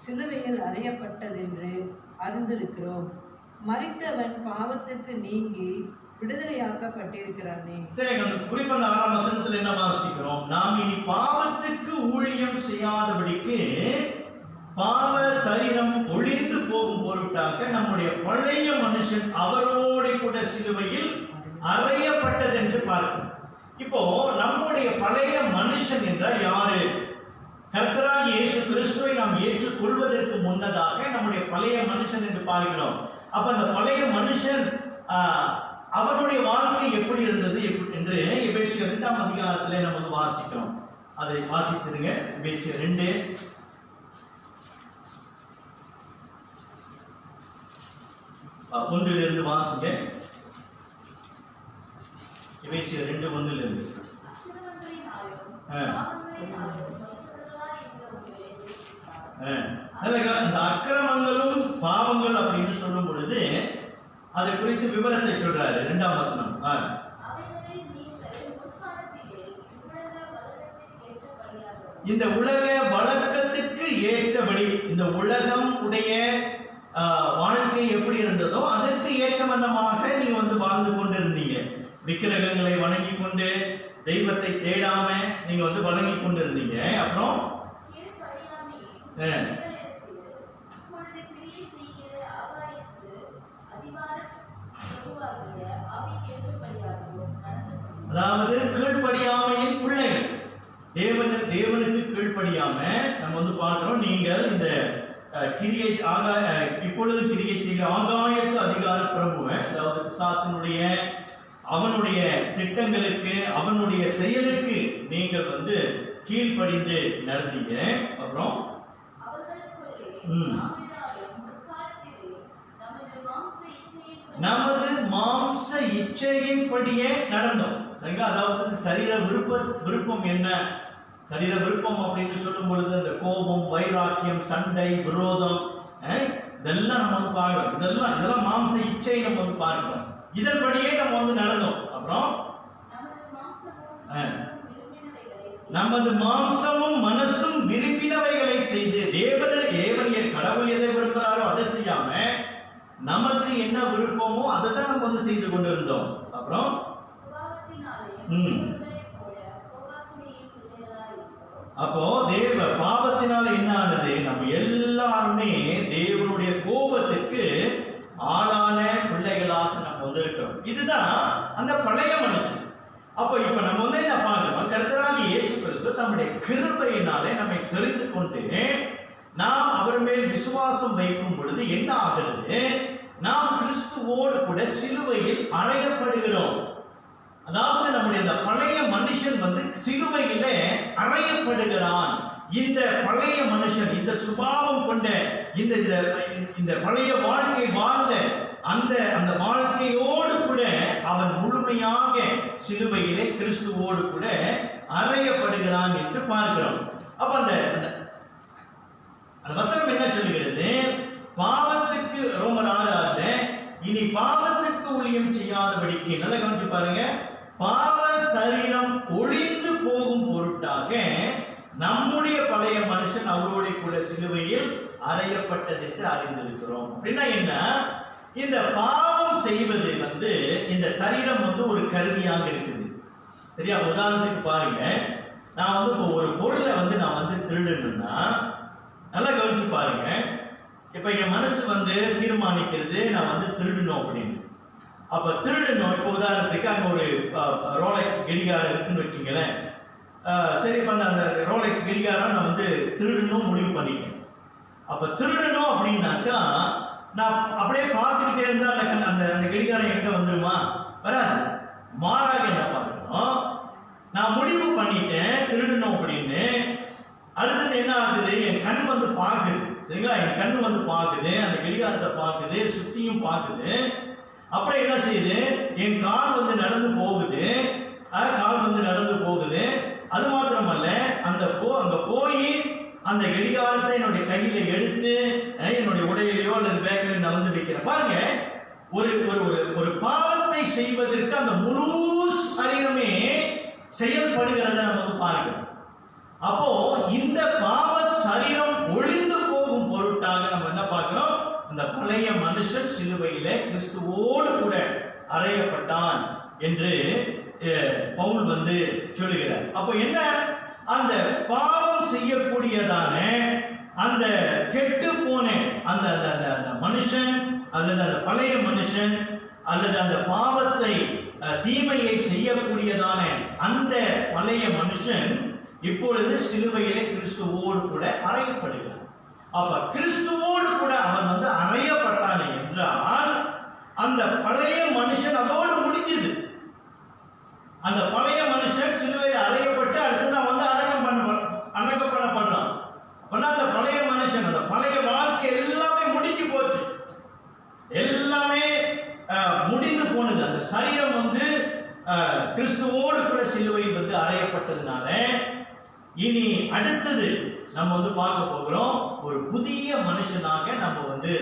சிலுவையில் அறையப்பட்டதென்று அறிந்திருக்கிறோம். மரித்தவன் பாவத்துக்கு நீங்கி விடுதலையாக்கப்பட்டிருக்கிறானே. சரி, குறிப்பா அந்த 6ஆம் வசனத்துல என்ன வாசிக்கிறோம்? நாம் இனி பாவத்துக்கு ஊழியம் செய்யாதபடிக்கு பாவ சரீரம் ஒழிந்து போகும் பொருட்டாக நம்முடைய பழைய மனுஷன் அவரோட கூட சிலுவையில் அறையப்பட்டது என்று பார்க்கிறோம். இப்போ நம்முடைய பழைய மனுஷன் என்றால் யாரு? கர்த்தராகிய இயேசு கிறிஸ்துவை நாம் ஏற்றுக்கொள்வதற்கு முன்னதாக நம்முடைய பழைய மனுஷன் என்று பார்க்கிறோம். அப்ப அந்த பழைய மனுஷன் அவருடைய வாழ்க்கை எப்படி இருந்தது என்று எபேசியர் 2ஆம் அதிகாரத்திலே நம்ம வந்து வாசிக்கிறோம். அதை வாசிச்சிருங்க. எபேசியர் 2 1 வாசிங்க. எபேசியர் 2:1 இந்த அக்கிரமங்களும் பாவங்கள் அப்படின்னு சொல்லும் பொழுது அதை குறித்து விவரத்தை சொல்றாரு. 2ஆம் வசனம். இந்த உலக வழக்கத்துக்கு ஏற்றபடி இந்த உலகம் உடைய வாழ்க்கை எப்படி இருந்ததோ அதற்கு ஏற்ற வண்ணமாக நீங்க வந்து வாழ்ந்து கொண்டிருந்தீங்க. விக்கிரகங்களை வணங்கி கொண்டு தெய்வத்தை தேடாம நீங்க வந்து வணங்கி கொண்டு இருந்தீங்க. அப்புறம் அதாவது கீழ்ப்படியாமையின் பிள்ளைகள், தேவனுக்கு கீழ்ப்படியாம நம்ம வந்து பார்க்கிறோம். நீங்கள் இந்த இப்பொழுது கிரியை செய்கிற ஆகாயத்து அதிகார பிரபுவை, அதாவது பிசாசனுடைய அவனுடைய திட்டங்களுக்கு அவனுடைய செயலுக்கு நீங்கள் வந்து கீழ்ப்படிந்து நடந்தீங்க. அப்புறம் நமது மாம்ச இச்சையின்படியே நடந்தோம். சரிங்களா? அதாவது சரீர விருப்பம் என்ன? சரீர விருப்பம் அப்படின்னு சொல்லும் பொழுது அந்த கோபம், வைராக்கியம், சண்டை, விரோதம், இதெல்லாம் நம்ம வந்து பார்க்கிறோம். இதெல்லாம் மாம்ச இச்சை நம்ம வந்து பார்க்கிறோம். இதன்படியே நம்ம வந்து நடந்தோம். அப்புறம் நமது மாம்சமும் மனசும் விரும்பினவைகளை செய்து தேவன் கடவுள் எதை விரும்புகிறாரோ அதை செய்யாம நமக்கு என்ன விருப்பமோ அதை தான் நம்ம வந்து செய்து கொண்டிருந்தோம். அப்புறம் அப்போ பாவத்தினால என்ன ஆனது? நம்ம எல்லாருமே தேவனுடைய கோபத்துக்கு ஆளான பிள்ளைகளாக நம்ம வந்து இருக்கிறோம். இதுதான் அந்த பழைய மனுஷன். அப்போ இப்ப நம்ம வந்து என்ன பார்க்கிறோம்? கர்த்தராகிய இயேசு கிறிஸ்து தம்முடைய கிருபையினாலே நம்மை தெரிந்து கொண்டு நாம் அவர் மேல் விசுவாசம் வைக்கும் பொழுது என்ன ஆகிறது? நாம் கிறிஸ்துவோடு கூட சிலுவையில் அறையப்படுகிறோம். அதாவது நம்முடைய இந்த பழைய மனுஷன் வந்து சிலுவையில அறையப்படுகிறான். இந்த பழைய மனுஷன், இந்த சுபாவம் கொண்ட இந்த பழைய வாழ்க்கை வாழ்ந்த அந்த வாழ்க்கையோடு கூட அவன் முழுமையாக சிலுவையிலே கிறிஸ்துவோடு கூட அறையப்படுகிறான் என்று பார்க்கிறோம். அப்ப அந்த வசனம் என்ன சொல்லுகிறது? பாவத்துக்கு ரோமர் 6:6 இனி பாவத்துக்கு ஊழியம் செய்யாதபடிக்கு, நல்லா கவனிச்சு பாருங்க, பாவ சரீரம் ஒழிந்து போகும் பொருட்டாக நம்முடைய பழைய மனுஷன் அவரோட கூட சிலுவையில் அறையப்பட்டது என்று அறிந்திருக்கிறோம். அப்படின்னா என்ன? இந்த பாவம் செய்வது வந்து இந்த சரீரம் வந்து ஒரு கருவியாக இருக்குது. சரியா? உதாரணத்துக்கு பாருங்க, நான் வந்து இப்போ ஒரு பொருளை வந்து நான் வந்து திருடணும்னா நல்லா கவனிச்சு பாருங்க. இப்ப என் மனசு வந்து தீர்மானிக்கிறது நான் வந்து திருடணும் அப்படின்னு. அப்ப திருடணும், இப்போ உதாரணத்துக்கு அங்க ஒரு ரோலெக்ஸ் கடிகாரம் இருக்குன்னு வச்சுங்களேன். சரி, இப்ப அந்த ரோலெக்ஸ் கடிகாரம் நான் வந்து திருடணும் முடிவு பண்ணிட்டேன். அப்ப திருடணும் அப்படின்னாக்கா நான் அப்படியே பார்த்துக்கிட்டே இருந்தா அந்த கடிகாரம் என்கிட்ட வந்துருமா? வராது. மாறாக என்ன பார்க்கணும், நான் முடிவு பண்ணிட்டேன் திருடணும் அப்படின்னு. அடுத்தது என்ன ஆகுது? என் கண் வந்து பார்க்குது. சரிங்களா? என் கண்ணு வந்து பார்க்குது, அந்த கடிகாரத்தை பார்க்குது, சுத்தியும் பார்க்குது. அப்புறம் என்ன செய்யுது? என் கால் வந்து நடந்து போகுது. அது மாத்திரமல்ல, அங்க போய் அந்த கடிகாரத்தை என்னுடைய கையில எடுத்து என்னுடைய உடையிலையோ அல்லது பேக்கில் நான் வந்து வைக்கிறேன். பாருங்க, ஒரு பாவத்தை செய்வதற்கு அந்த முழு சரீரமே செயல்படுகிறத நம்ம வந்து பாருங்க. அப்போ இந்த பாவ சரீரம் ஒழிந்து போகும் பொருட்டாக நம்ம என்ன பார்க்கிறோம்? அந்த பழைய மனுஷன் சிலுவையில கிறிஸ்துவோடு கூட அறையப்பட்டான் என்று பவுல் வந்து சொல்லுகிறார். அப்போ என்ன? அந்த பாவம் செய்யக்கூடியதான அந்த கெட்டு போன அந்த மனுஷன் அல்லது அந்த பழைய மனுஷன் அல்லது அந்த பாவத்தை தீமையை செய்யக்கூடியதான அந்த பழைய மனுஷன் இப்பொழுது சிலுவையிலே கிறிஸ்துவோடு கூட அறையப்படுகிறார். அப்ப கிறிஸ்துவோடு கூட அவன் வந்து அறையப்பட்டான் என்றால் அந்த பழைய மனுஷன் அதோடு முடிஞ்சது. அந்த பழைய மனுஷன் சிலுவையில் அறையப்பட்டு அடுத்ததான் வந்து அடக்கம் பண்ணப்படுறான். அப்படின்னா அந்த பழைய மனுஷன், அந்த பழைய வாழ்க்கை எல்லாமே முடிஞ்சு போச்சு, எல்லாமே முடிந்து போனது. அந்த சரீரம் வந்து கிறிஸ்துவோடு கூட சிலுவையில் வந்து அறையப்பட்டதுனால இனி அடுத்தது நம்ம வந்து பார்க்க போகிறோம், ஒரு புதிய மனுஷனாக நம்ம வந்து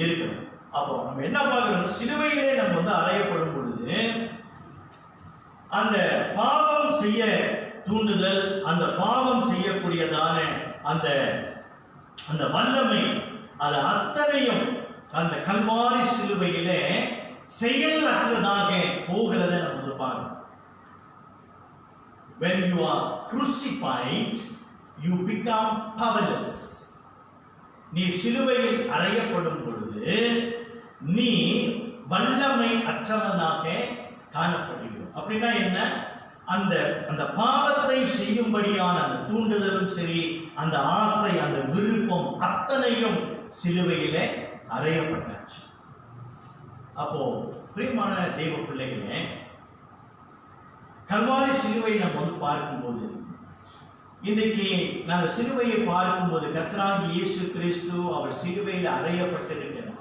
இருக்கணும். அப்போ நம்ம என்ன பார்க்கிறோம்? சிலுவையிலே நம்ம வந்து அறையப்படும் பொழுது அந்த பாவம் செய்ய தூண்டுதல், அந்த பாவம் செய்யக்கூடியதான அந்த வல்லமை, அது அத்தனையும் அந்த கல்வாரி சிலுவையிலே செயல் அற்றதாக போகிறத நம்ம பாருங்க. When you are crucified, you become powerless. நீ சிலுவையில் அறையப்படும் பொழுது நீ வல்லமை அற்றவனாக காணப்படுகிறாய். அப்படின்னா என்ன? அந்த அந்த பாவத்தை செய்யும்படியான அந்த தூண்டுதலும் சரி, அந்த ஆசை, அந்த விருப்பம் அத்தனையும் சிலுவையிலே அறையப்பட்டாச்சு. அப்போ பிரியமான தெய்வ பிள்ளைகளே, கல்வாரி சிலுவை நம்ம பார்க்கும்போது, இன்னைக்கு நாங்கள் சிலுவையை பார்க்கும்போது கர்த்தராகிய இயேசு கிறிஸ்து அவர் சிலுவையில் அறையப்பட்டிருக்கிறார்.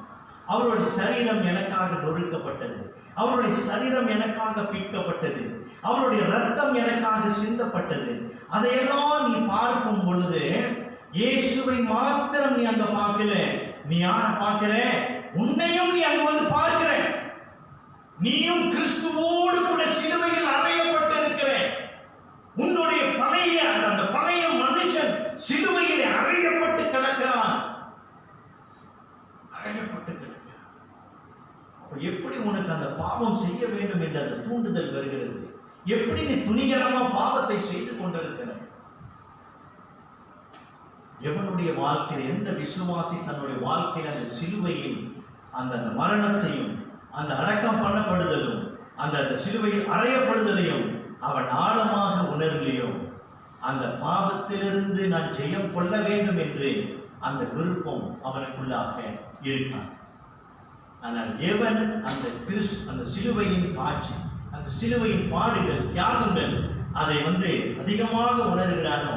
அவருடைய சரீரம் எனக்காக நொறுக்கப்பட்டது, அவருடைய சரீரம் எனக்காக பிக்கப்பட்டது, அவருடைய ரத்தம் எனக்காக சிந்தப்பட்டது. அதையெல்லாம் நீ பார்க்கும் பொழுது இயேசுவை மாத்திரம் நீ அங்க பார்க்கல, நீ யார பார்க்கிற? உன்னையும் நீ அங்க வந்து பார்க்கிற. நீயும் கிறிஸ்துவோடு கூட சிலுவையில் அறையப்பட்டு இருக்கிற. உன்னுடைய பழைய அந்த பழைய மனுஷன் சிலுவையில் அறையப்பட்டு கிடக்கிறான், அறையப்பட்டு கிடக்கிறான். எப்படி உனக்கு அந்த பாவம் செய்ய வேண்டும் என்ற அந்த தூண்டுதல் வருகிறது? எப்படி நீ துணிகரமா பாவத்தை செய்து கொண்டிருக்கிற? எவனுடைய வாழ்க்கையில், எந்த விசுவாசி தன்னுடைய வாழ்க்கையில் அந்த சிலுவையில் அந்த மரணத்தையும் அந்த அடக்கம் பண்ணப்படுதலும் அந்த சிலுவையில் அறையப்படுதலையும் அவன் ஆழமாக உணர்லையோ, அந்த பாவத்திலிருந்து நான் ஜெயம் கொள்ள வேண்டும் என்று அந்த விருப்பம் அவனுக்குள்ளாக இருக்கான். ஆனால் எவன் அந்த சிலுவையின் காட்சி, அந்த சிலுவையின் பாடுகள், தியாகங்கள் அதை அதிகமாக உணர்கிறானோ,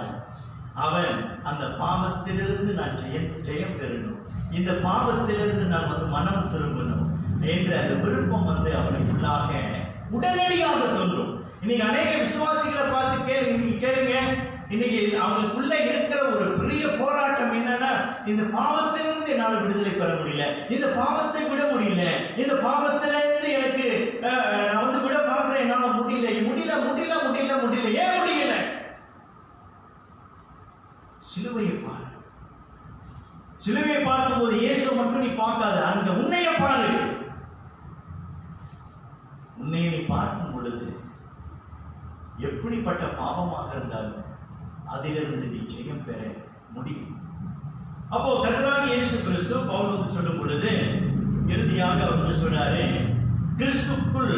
அவன் அந்த பாவத்திலிருந்து நான் ஜெயம் பெறணும், இந்த பாவத்திலிருந்து நான் மனம் திரும்பணும் என்ற அந்த விருப்பம் அவனுக்குள்ளாக உடனடியாக தோன்றும். இன்னைக்கு அநேக விசுவாசிகளை பார்த்து கேளுங்க, இன்னைக்கு அவங்களுக்குள்ள இருக்கிற ஒரு பெரிய போராட்டம் என்னன்னா, இந்த பாவத்திலிருந்து என்னால் விடுதலை பெற முடியல, இந்த பாவத்தை விட முடியல, இந்த பாவத்திலிருந்து எனக்கு நான் விட பார்க்கிறேன், என்னால முடியல முடியல முடியல முடியல முடியல. ஏன் முடியல? சிலுவையை பாரு. சிலுவையை பார்க்கும்போது இயேசு மட்டும் நீ பார்க்காத, அங்க உன்னைய பாரு. உன்னைய நீ பார்க்கும் பொழுது எப்படிப்பட்ட பாவமாக இருந்தாலும் அதிலிருந்து நீ ஜெயம் பெற முடியும். அப்போ கர்த்தராகிய இயேசு கிறிஸ்து பவுல் சொல்லும் பொழுது இறுதியாக அவர் சொல்றாரு, கிறிஸ்துக்குள்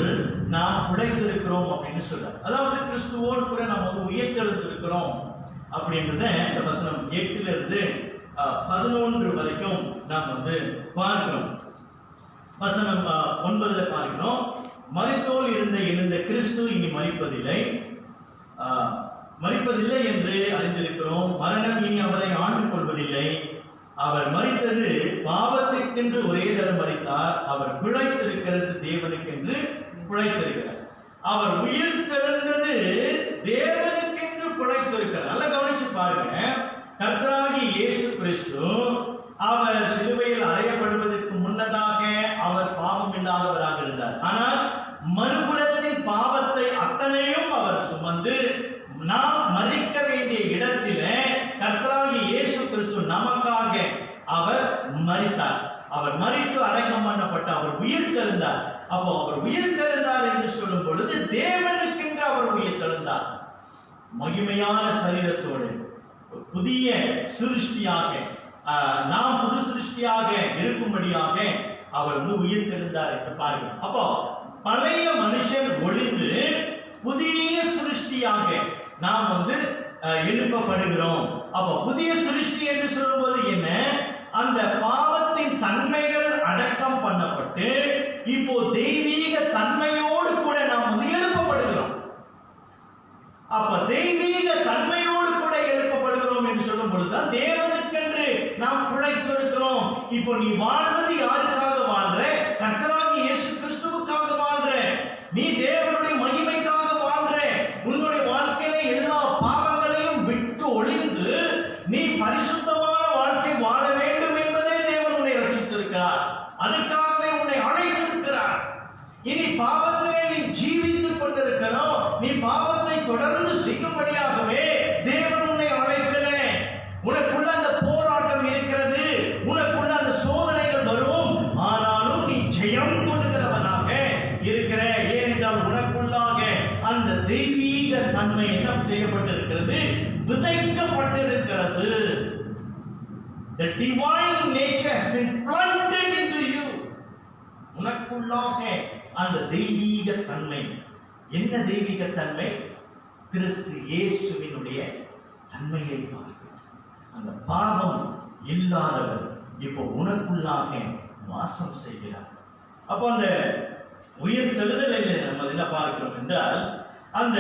நாம் உழைத்திருக்கிறோம் அப்படின்னு சொல்றாரு. அதாவது கிறிஸ்துவோடு கூட நாம் உயிர்த்தெழுந்திருக்கிறோம் அப்படின்றத இந்த வசனம் 8 11 வரைக்கும் நாம் பார்க்கிறோம். வசனம் 9 பார்க்கிறோம். மரித்தோர் எழுந்த கிறிஸ்து இனி மரிப்பதில்லை என்று அறிந்திருக்கிறோம். மரணம் இனி அவரை ஆண்டு கொள்வதில்லை. அவர் மரித்தது பாவத்திற்கென்று ஒரே தரம் மரித்தார். அவர் பிழைத்திருக்கிறது தேவனுக்கென்று பிழைத்திருக்கிறார். அவர் உயிர் தெழுந்தது தேவனுக்கென்று பிழைத்திருக்கிறார். நல்லா கவனிச்சு பாருங்க. கர்த்தராகிய இயேசு கிறிஸ்து அவர் சிலுவையில் அறையப்படுவதற்கு முன்னதாக அவர் பாவம் இல்லாதவராக இருந்தார். ஆனால் மறுபுறத்தின் பாவத்தை அத்தனையும் அவர் சுமந்து நாம் மரிக்க வேண்டிய இடத்திலே கர்த்தராகிய இயேசு கிறிஸ்து நமக்காக அவர் மரித்தார். அவர் மரித்து அடக்கம் பண்ணப்பட்ட அவர் உயிர் தெழுந்தார். அப்போ அவர் உயிர் தெழுந்தார் என்று சொல்லும் பொழுது தேவனுக்கென்று அவர் உயிர் தெழுந்தார். மகிமையான சரீரத்தோடு புதிய சிருஷ்டியாக, நாம் புது சிருஷ்டியாக இருக்கும்படியாக அவர் உயிர் தெழுந்தார் என்று பாருங்கள். அப்போ பழைய மனுஷன் ஒழிந்து புதிய சிருஷ்டியாக நாம் எழுப்பப்படுகிறோம். அப்போ புதிய சிருஷ்டி என்று சொல்லும்போது என்ன? அந்த பாவத்தின் தன்மைகள் அடக்கம் பண்ணப்பட்டு இப்போ தெய்வீக தன்மையோடு கூட நாம் எழுப்பப்படுகிறோம். அப்ப தெய்வீக தன்மையோடு கூட எழுப்பப்படுகிறோம் என்று சொல்லும் பொழுதுதான் தேவனுக்கென்று நாம் பிழைத்திருக்கிறோம். இப்போ நீ வாழ்வது யாருக்காக வாழ்ற? கர்த்தராகிய இயேசு கிறிஸ்துவுக்காக வாழ்ற. நீ தேவனுடைய மகிமைக்காக வாழ்ற. உன்னுடைய வாழ்க்கையில எல்லா பாவங்களையும் விட்டு ஒளிந்து நீ பரிசுத்தமான வாழ்க்கை வாழ வேண்டும் என்பதே தேவன் உன்னை ரட்சித்திருக்கிறார். அதற்காகவே உன்னை அழைத்திருக்கிறார். இனி பாவத்தை நீ ஜீவித்துக் கொண்டிருக்கணும். நீ பாவத்தை தொடர்ந்து செய்யும்படியாகவே தேவன் உன்னை அழைக்கல. உனக்குள்ள அந்த போராட்டம் இருக்கிறது, உனக்குள்ள அந்த சோதனைகள் வரும். ஆனாலும் நீ ஜெயம் கொள்ளுகிறவனாக தன்மை என்ன செய்யப்பட்டிருக்கிறது? விதைக்கப்பட்டிருக்கிறது. The divine nature has been planted into you. உனக்குள்ளாக அந்த தெய்வீக தன்மை. என்ன தெய்வீக தன்மை? கிறிஸ்து இயேசுவினுடைய தன்மையை பார்க்கிறோம். அந்த பாவம் இல்லாதவர் இப்போ உனக்குள்ளாக வாசம் செய்கிறார். அப்போ அந்த உயிர் தெழுதலில் நம்ம என்ன பார்க்கிறோம் என்றால், அந்த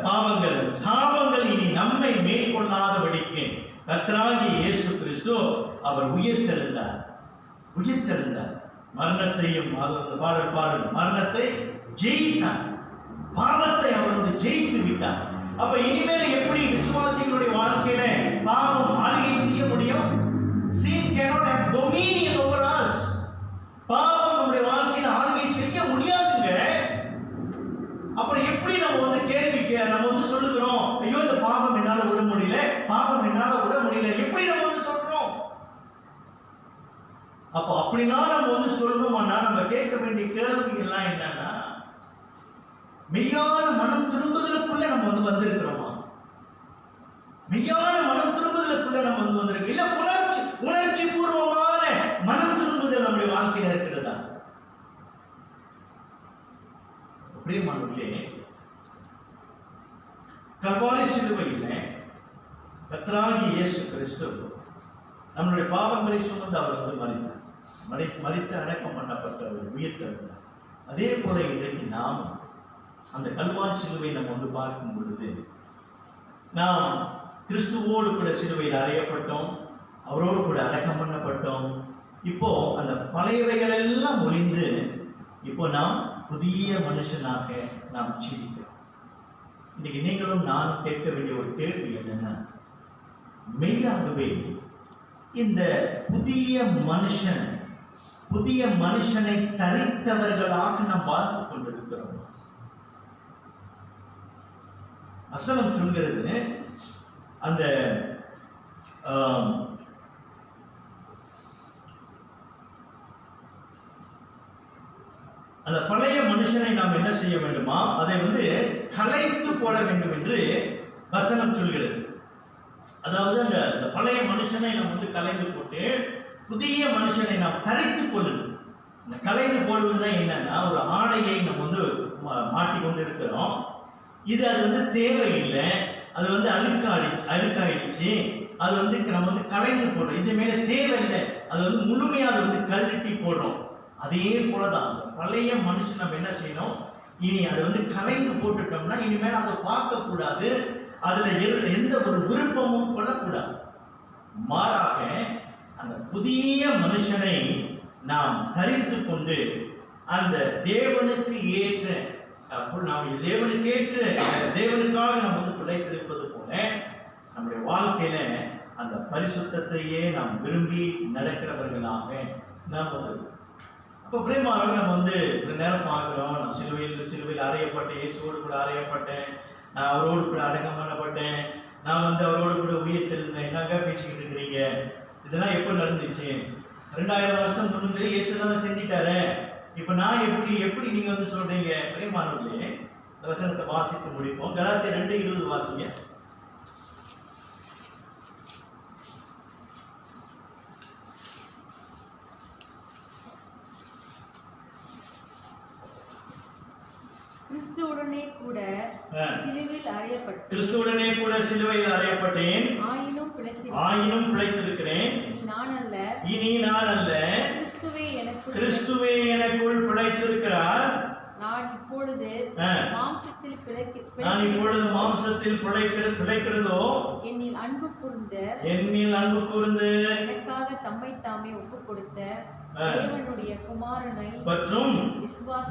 பாவங்கள் சாபங்கள் இனி நம்மை மேற்கொள்ளாதபடிக்கு கர்த்தராகிய இயேசு கிறிஸ்து அவர் உயிர் தெழுந்தார். மரணத்தையும் மரணத்தை ஜெயித்தார். பாவத்தை அவர் ஜெயித்து விட்டார். அப்ப இனிமேல் எப்படி விசுவாசிகளுடைய வாழ்க்கையில பாவம் ஆளுகை செய்ய முடியும்? Sin cannot have dominion over us. பாவம் நம்முடைய வாழ்க்கையில ஆளுகை செய்ய முடியாதுங்க. அப்புறம் எப்படி நம்ம கேள்விக்கு நம்ம சொல்லுகிறோம், ஐயோ இந்த பாவம் என்னால விட முடியல, எப்படி நம்ம சொல்றோம்? அப்ப அப்படின்னா நம்ம சொல்லணும்னா நம்ம கேட்க வேண்டிய கேள்வி எல்லாம் என்னன்னா, மெய்யான மனம் திரும்புதலுக்குள்ள நம்ம வந்திருக்கிறோமா? மெய்யான மனம் திரும்புதலுக்குள்ள நம்ம வந்திருக்கோம் இல்ல உணர்ச்சி பூர்வமான மனம் திரும்புதல் நம்முடைய வாழ்க்கையில இருக்கிறதா? பிரியமானவர்களே, கல்வாரி சிலுவையில கர்த்தராகிய இயேசு கிறிஸ்து நம்மளுடைய பாவங்களை சுமந்து அவர் மரித்து அடக்கம் பண்ணப்பட்டவர், உயிர் தெழுந்தார். அதே போல இன்றைக்கு நாம் அந்த கல்வாரி சிலுவை நம்ம பார்க்கும் பொழுது, நாம் கிறிஸ்துவோடு கூட சிலுவையில் அறையப்பட்டோம், அவரோடு கூட அடக்கம் பண்ணப்பட்டோம். இப்போ அந்த பழையவைகள் எல்லாம் ஒளிந்து இப்போ நாம் புதிய மனுஷனாக நாம் ஜீவிக்கிறோம். இன்னைக்கு நீங்களும் நான் கேட்க வேண்டிய ஒரு கேள்வி என்னன்னா, மெய்யாகவே இந்த புதிய மனுஷனை தரித்தவர்களாக நாம் வாழ்ந்து கொண்டிருக்கிறோம்? வசனம் சொல்கிறது, அந்த அந்த பழைய மனுஷனை நாம் என்ன செய்ய வேண்டுமா? அதை கலைத்து போட வேண்டும் என்று வசனம் சொல்கிறது. அதாவது அந்த பழைய மனுஷனை நாம் கலைந்து போட்டு புதிய மனுஷனை நாம் தரித்துக் கொள்ளணும். இந்த கலைந்து போடுவதுதான் என்னன்னா, ஒரு ஆடையை நம்ம மாட்டிக்கொண்டு இருக்கிறோம். அது தேவையில்லை, அது அழுக்காயிடுச்சு, அது நம்ம கலைந்து போடுறோம். இது மேல தேவையில்லை, அது முழுமையா கழட்டி போடுறோம். அதே போலதான் பழைய மனுஷன் நம்ம என்ன செய்யணும், இனி அது கலைந்து போட்டுட்டோம்னா இனிமேல் அதை பார்க்க கூடாது, அதுல எந்த ஒரு விருப்பமும் கொள்ளக்கூடாது. மாறாக அந்த புதிய மனுஷனை நாம் தரித்து கொண்டு அந்த தேவனுக்கு ஏற்ற தேவனுக்காக நம்ம பிழைத்திருப்பது போல நம்முடைய வாழ்க்கையில அந்த பரிசுத்தத்தையே நாம் விரும்பி நடக்கிறவர்களாக நாம் அப்ப பிரேமாவை நம்ம நேரம் பார்க்கிறோம். நான் சிலுவையில் அறையப்பட்டேன், இயேசுவோடு கூட அறையப்பட்டேன், நான் அவரோடு கூட அடக்கம் பண்ணப்பட்டேன், நான் அவரோடு கூட உயிர் தெரிந்தேன். என்னங்க பேசிக்கிட்டு இருக்கிறீங்க? இதெல்லாம் எப்ப நடந்துச்சு? 2000 வருஷம் முன்னாடி இயேசு தான் செஞ்சிட்டாரு. இப்ப நான் எப்படி நீங்க சொல்றீங்க? பிரேமானவர்களே, வசனத்தை வாசித்து முடிப்போம். கலாத்தியர் 2:20 வாசிங்க. கிறிஸ்துவுடனே கூட சிலுவையில் அறையப்பட்டேன், ஆயினும் பிழைத்திருக்கிறேன். இனி நான் அல்ல, கிறிஸ்துவே எனக்குள் பிழைத்திருக்கிறார். நான் இப்பொழுது மாம்சத்தில் பிழைக்கிறதோ என்னில் அன்பு கூர்ந்து எனக்காக தம்மை தாமே ஒப்புக் கொடுத்த தேவனுடைய குமாரனை மற்றும்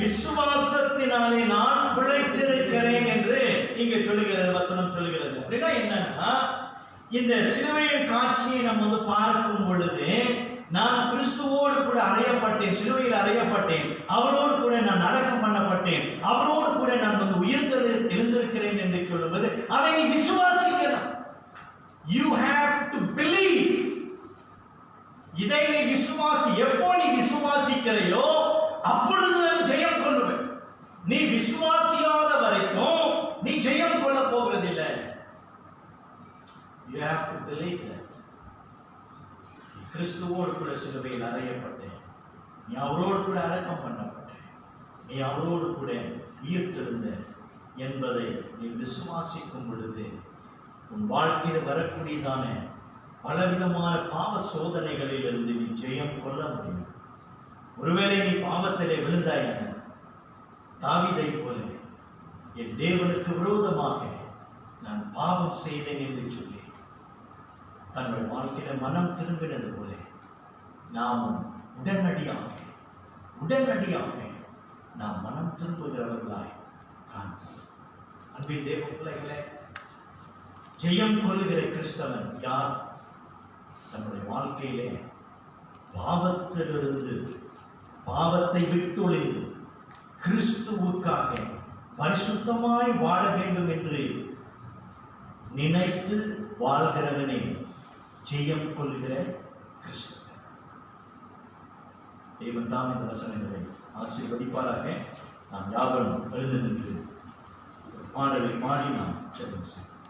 விசுவாசத்தினாலே நான் பிழைத்திருக்கிறேன் என்று இங்க சொல்லுகிறது, வசனம் சொல்லுகிறது. அப்படின்னா என்னன்னா, இந்த சிலுவையின் காட்சியை நம்ம பார்க்கும் பொழுது, நான் கிறிஸ்துவோடு கூட அறையப்பட்டேன், சிலுவையில் அறையப்பட்டேன், அவரோடு கூட நான் அடக்கம் பண்ணப்பட்டேன், அவரோடு கூட நான் உயிர் எழுந்திருக்கிறேன் என்று சொல்லும்போது அதை நீ விசுவாசிக்கலாம். You have to believe. இதை நீ விசுவாசி. எப்போ நீ விசுவாசிக்கிறையோ அப்பொழுது ஜெயம் கொள்ளுவேன். நீ விசுவாசியாத வரைக்கும் நீ ஜெயம் கொள்ள போகிறதில்லை. You have to believe that. கிறிஸ்துவோடு கூட சிலுவையில் அறையப்பட்டேன், நீ அவரோடு கூட அடக்கம் பண்ணப்பட்டேன், நீ அவரோடு கூட உயிர்த்தெழுந்த என்பதை நீ விசுவாசிக்கும் பொழுது உன் வாழ்க்கையில் வரக்கூடியதான பலவிதமான பாவ சோதனைகளில் இருந்து நீ ஜெயம் கொள்ள முடியும். ஒருவேளை நீ பாவத்திலே விழுந்தாய், தாவீதை போல என் தேவனுக்கு விரோதமாக நான் பாவம் செய்தேன் என்று சொல்லி தங்கள் வாழ்க்கையில மனம் திரும்பினது போல நாம் உடனடியாக நாம் மனம் திரும்புகிறவர்களாய் காண்போம். அன்பின் தேவ பிள்ளைகளே, ஜெயம் கொள்ளுகிற கிறிஸ்தவன் யார்? தன்னுடைய வாழ்க்கையிலே பாவத்திலிருந்து பாவத்தை விட்டொழிந்து கிறிஸ்துவுக்காக பரிசுத்தமாய் வாழ வேண்டும் என்று நினைத்து வாழ்கிறவனே ஜெயம் கொள்ளுகிற கிறிஸ்தவன். தேவன் தாம் இந்த வசனங்களை ஆசீர்வதிப்பாராக. நாம் யாவரும் எழுந்து நின்று பாடலை பாடி நாம் ஜெபம் செய்வோம்.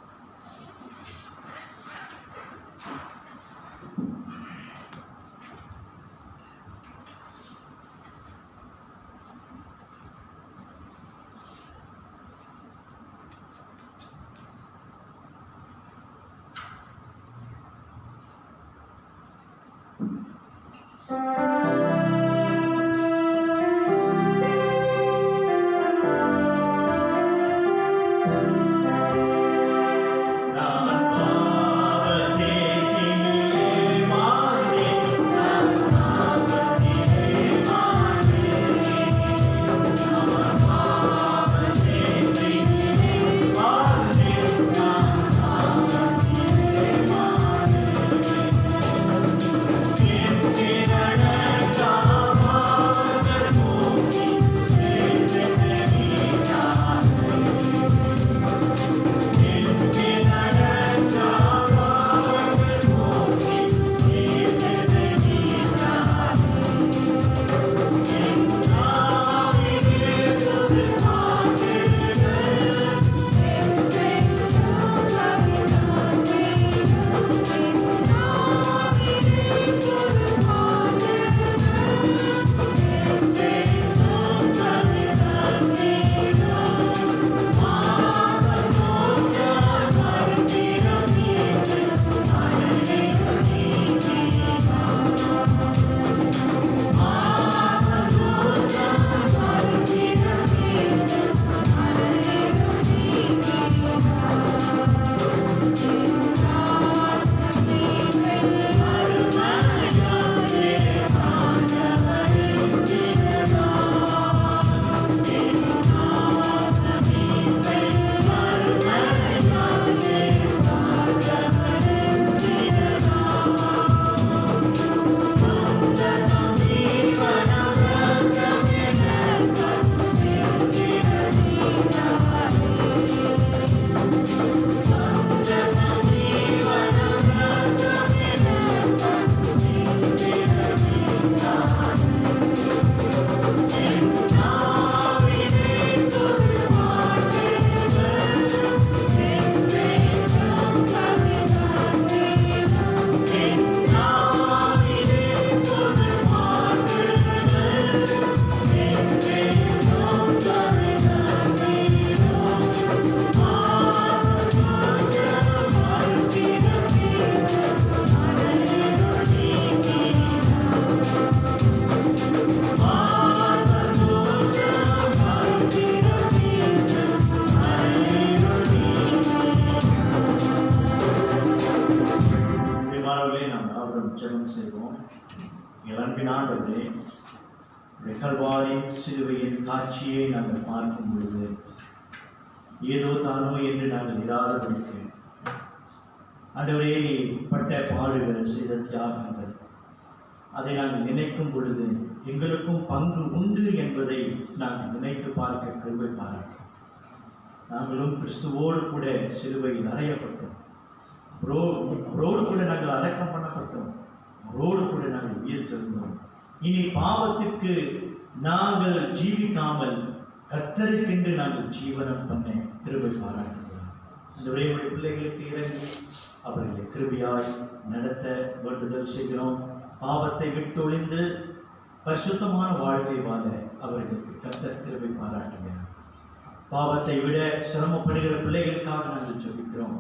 ஆண்டவரே, கல்வாரி சிலுவையின் காட்சியை நாங்கள் பார்க்கும் பொழுது ஏதோ தானோ என்று நாங்கள் இராதபடிக்கு ஆண்டவரே, பட்ட பாடுகள், செய்த தியாகங்கள், அதை நாங்கள் நினைக்கும் பொழுது எங்களுக்கும் பங்கு உண்டு என்பதை நாங்கள் நினைத்து பார்க்க கிருபை பாராட்டும். நாங்களும் கிறிஸ்துவோடு கூட சிலுவையில் அறையப்பட்டோம், அவரோடு கூட நாங்கள் அடக்கம் பண்ணப்பட்டோம், அவரோடு கூட நாங்கள் உயிர்த்தெழுந்தோம். இனி பாவத்திற்கு நாங்கள் ஜீவிக்காமல் கர்த்தருக்கென்று நாங்கள் ஜீவனம் பண்ண கிருபை பாராட்டுகிறோம். இந்த உடைய பிள்ளைகளுக்கு இறங்கி அவர்களை கிருபையாய் நடத்த வேண்டுதல் செய்கிறோம். பாவத்தை விட்டொழிந்து பரிசுத்தமான வாழ்க்கை வாழ அவர்களுக்கு கர்த்தர் கிருபை பாராட்டுகிறார். பாவத்தை விட சிரமப்படுகிற பிள்ளைகளுக்காக நாங்கள் ஜெபிக்கிறோம்.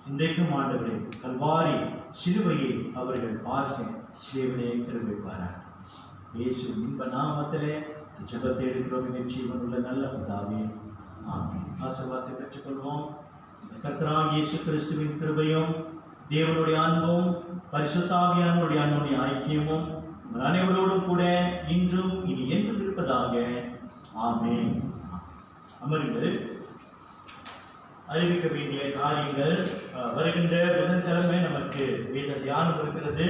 இன்றைக்கும் ஆண்டவரே, கல்வாரி சிலுவையை அவர்கள் பார்க்க தேவனே கிருபை பாராட்டு. இயேசு இன்ப நாமத்திலே ஜெபத்தை எடுக்கிறோம். ஜீவன் உள்ள நல்ல பிதாவே, ஆமென். ஆசீர்வாதத்தை பெற்றுக்கொள்வோம். கர்த்தராகிய இயேசு கிறிஸ்துவின் கிருபையும் தேவனுடைய அன்பும் பரிசுத்த ஆவியானவருடைய அன்புடைய ஐக்கியமும் உங்கள் அனைவரோடும் கூட இன்றும் இனி என்றும் இருப்பதாக. ஆமென். அமருங்கள். அறிவிக்க வேண்டிய காரியங்கள். வருகின்ற புதன்கிழமை நமக்கு வேத தியானம் இருக்கிறது.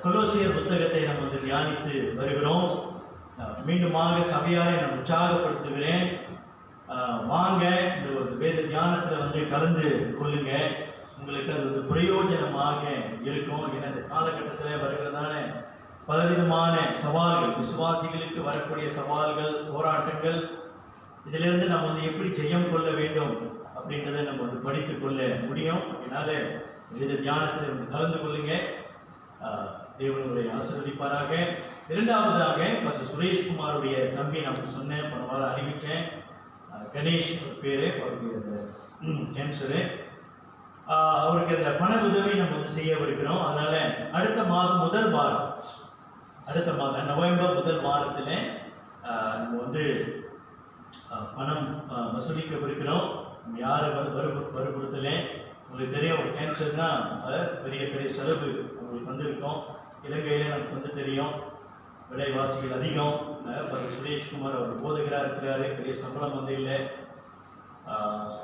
கொலோசியர் புத்தகத்தை நம்ம தியானித்து வருகிறோம். மீண்டுமாக சபையாரை நான் உற்சாகப்படுத்துகிறேன். வாங்க, இந்த ஒரு வேத தியானத்தில் கலந்து கொள்ளுங்க. உங்களுக்கு அது பிரயோஜனமாக இருக்கும். ஏன்னா இந்த காலகட்டத்தில் வருகிறதான பலவிதமான சவால்கள், விசுவாசிகளுக்கு வரக்கூடிய சவால்கள், போராட்டங்கள், இதிலிருந்து நம்ம எப்படி ஜெயம் கொள்ள வேண்டும் அப்படின்றத நம்ம படித்துக் கொள்ள முடியும். அதனால வேத தியானத்தில் கலந்து கொள்ளுங்க. தேவனுடைய ஆசீர்வதிப்பாராக. இரண்டாவதாக பாஸ்டர் சுரேஷ்குமாருடைய தம்பி நான் சொன்னேன், போன வாரம் அறிவிச்சேன். கணேஷ் பேரு, அவருக்கு கேன்சரு. அவருக்கு இந்த பண உதவி நம்ம செய்யவிருக்கிறோம். அதனால அடுத்த மாதம் முதல் வாரம், அடுத்த மாதம் நவம்பர் முதல் வாரத்தில் நம்ம பணம் வசூலிக்கவிருக்கிறோம். யாரும் வற்புறுத்தல. உங்களுக்கு தெரியும், ஒரு கேன்சர்னா பெரிய பெரிய செலவு உங்களுக்கு வந்திருக்கும். இலங்கையில நமக்கு தெரியும், விலைவாசிகள் அதிகம். சுரேஷ்குமார் அவர் போதகராக இருக்கிறாரு, பெரிய சம்பளம் இல்லை.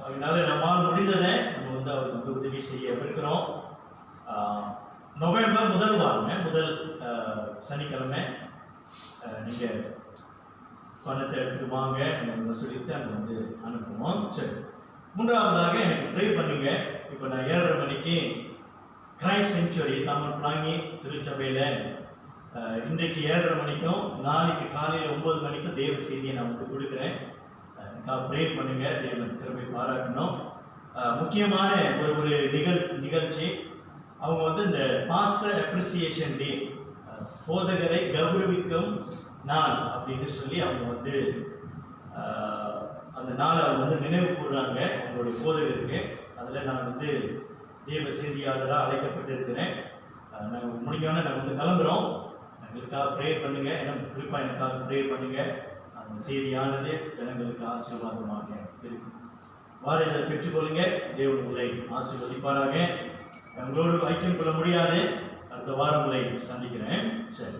அதனால நம்மால் முடிந்ததை நம்ம அவருக்கு உதவி செய்ய இருக்கிறோம். நவம்பர் முதல் வாரம், முதல் சனிக்கிழமை நீங்க பணத்தை எடுத்து வாங்க, நம்ம வசூலித்து அங்கே அனுப்புவோம். சரி, மூன்றாவதாக எனக்கு ப்ரே பண்ணுங்க. இப்போ நான் 7:30 மணிக்கு கிரைஸ்ட் செஞ்சுரி தமிழ் பிளாங்கி திருச்சபையில் இன்றைக்கு 7:30 மணிக்கும் நாளைக்கு காலையில் 9 மணிக்கும் தேவ செய்தியை நான் கொடுக்குறேன். ப்ரே பண்ணுங்க, தேவன் கிருபை பாராட்டணும். முக்கியமான ஒரு நிகழ்ச்சி. அவங்க இந்த பாஸ்டர் அப்ரிசியேஷன் டே, போதகரை கௌரவிக்கும் நாள் அப்படின்னு சொல்லி அவங்க அந்த நாளை அவங்க நினைவு கூறுறாங்க அவங்களுடைய போதகருக்கு. அதில் நான் தேவ செய்தியாளராக அழைக்கப்பட்டு இருக்கிறேன். நாங்கள் முடிஞ்சோன்னே நாங்கள் கிளம்புறோம். எங்களுக்காக ப்ரே பண்ணுங்க. ஏன்னா குறிப்பாக எனக்காக ப்ரே பண்ணுங்க. அந்த செய்தியானது ஜனங்களுக்கு ஆசீர்வாதமாக இருக்கும். வாரத்தை பெற்றுக்கொள்ளுங்க. தேவன் உங்களை ஆசீர்வதிப்பாராக. உங்களோடு ஐக்கியம் கொள்ள முடியாது. அடுத்த வாரம் உங்களை சந்திக்கிறேன். சரி.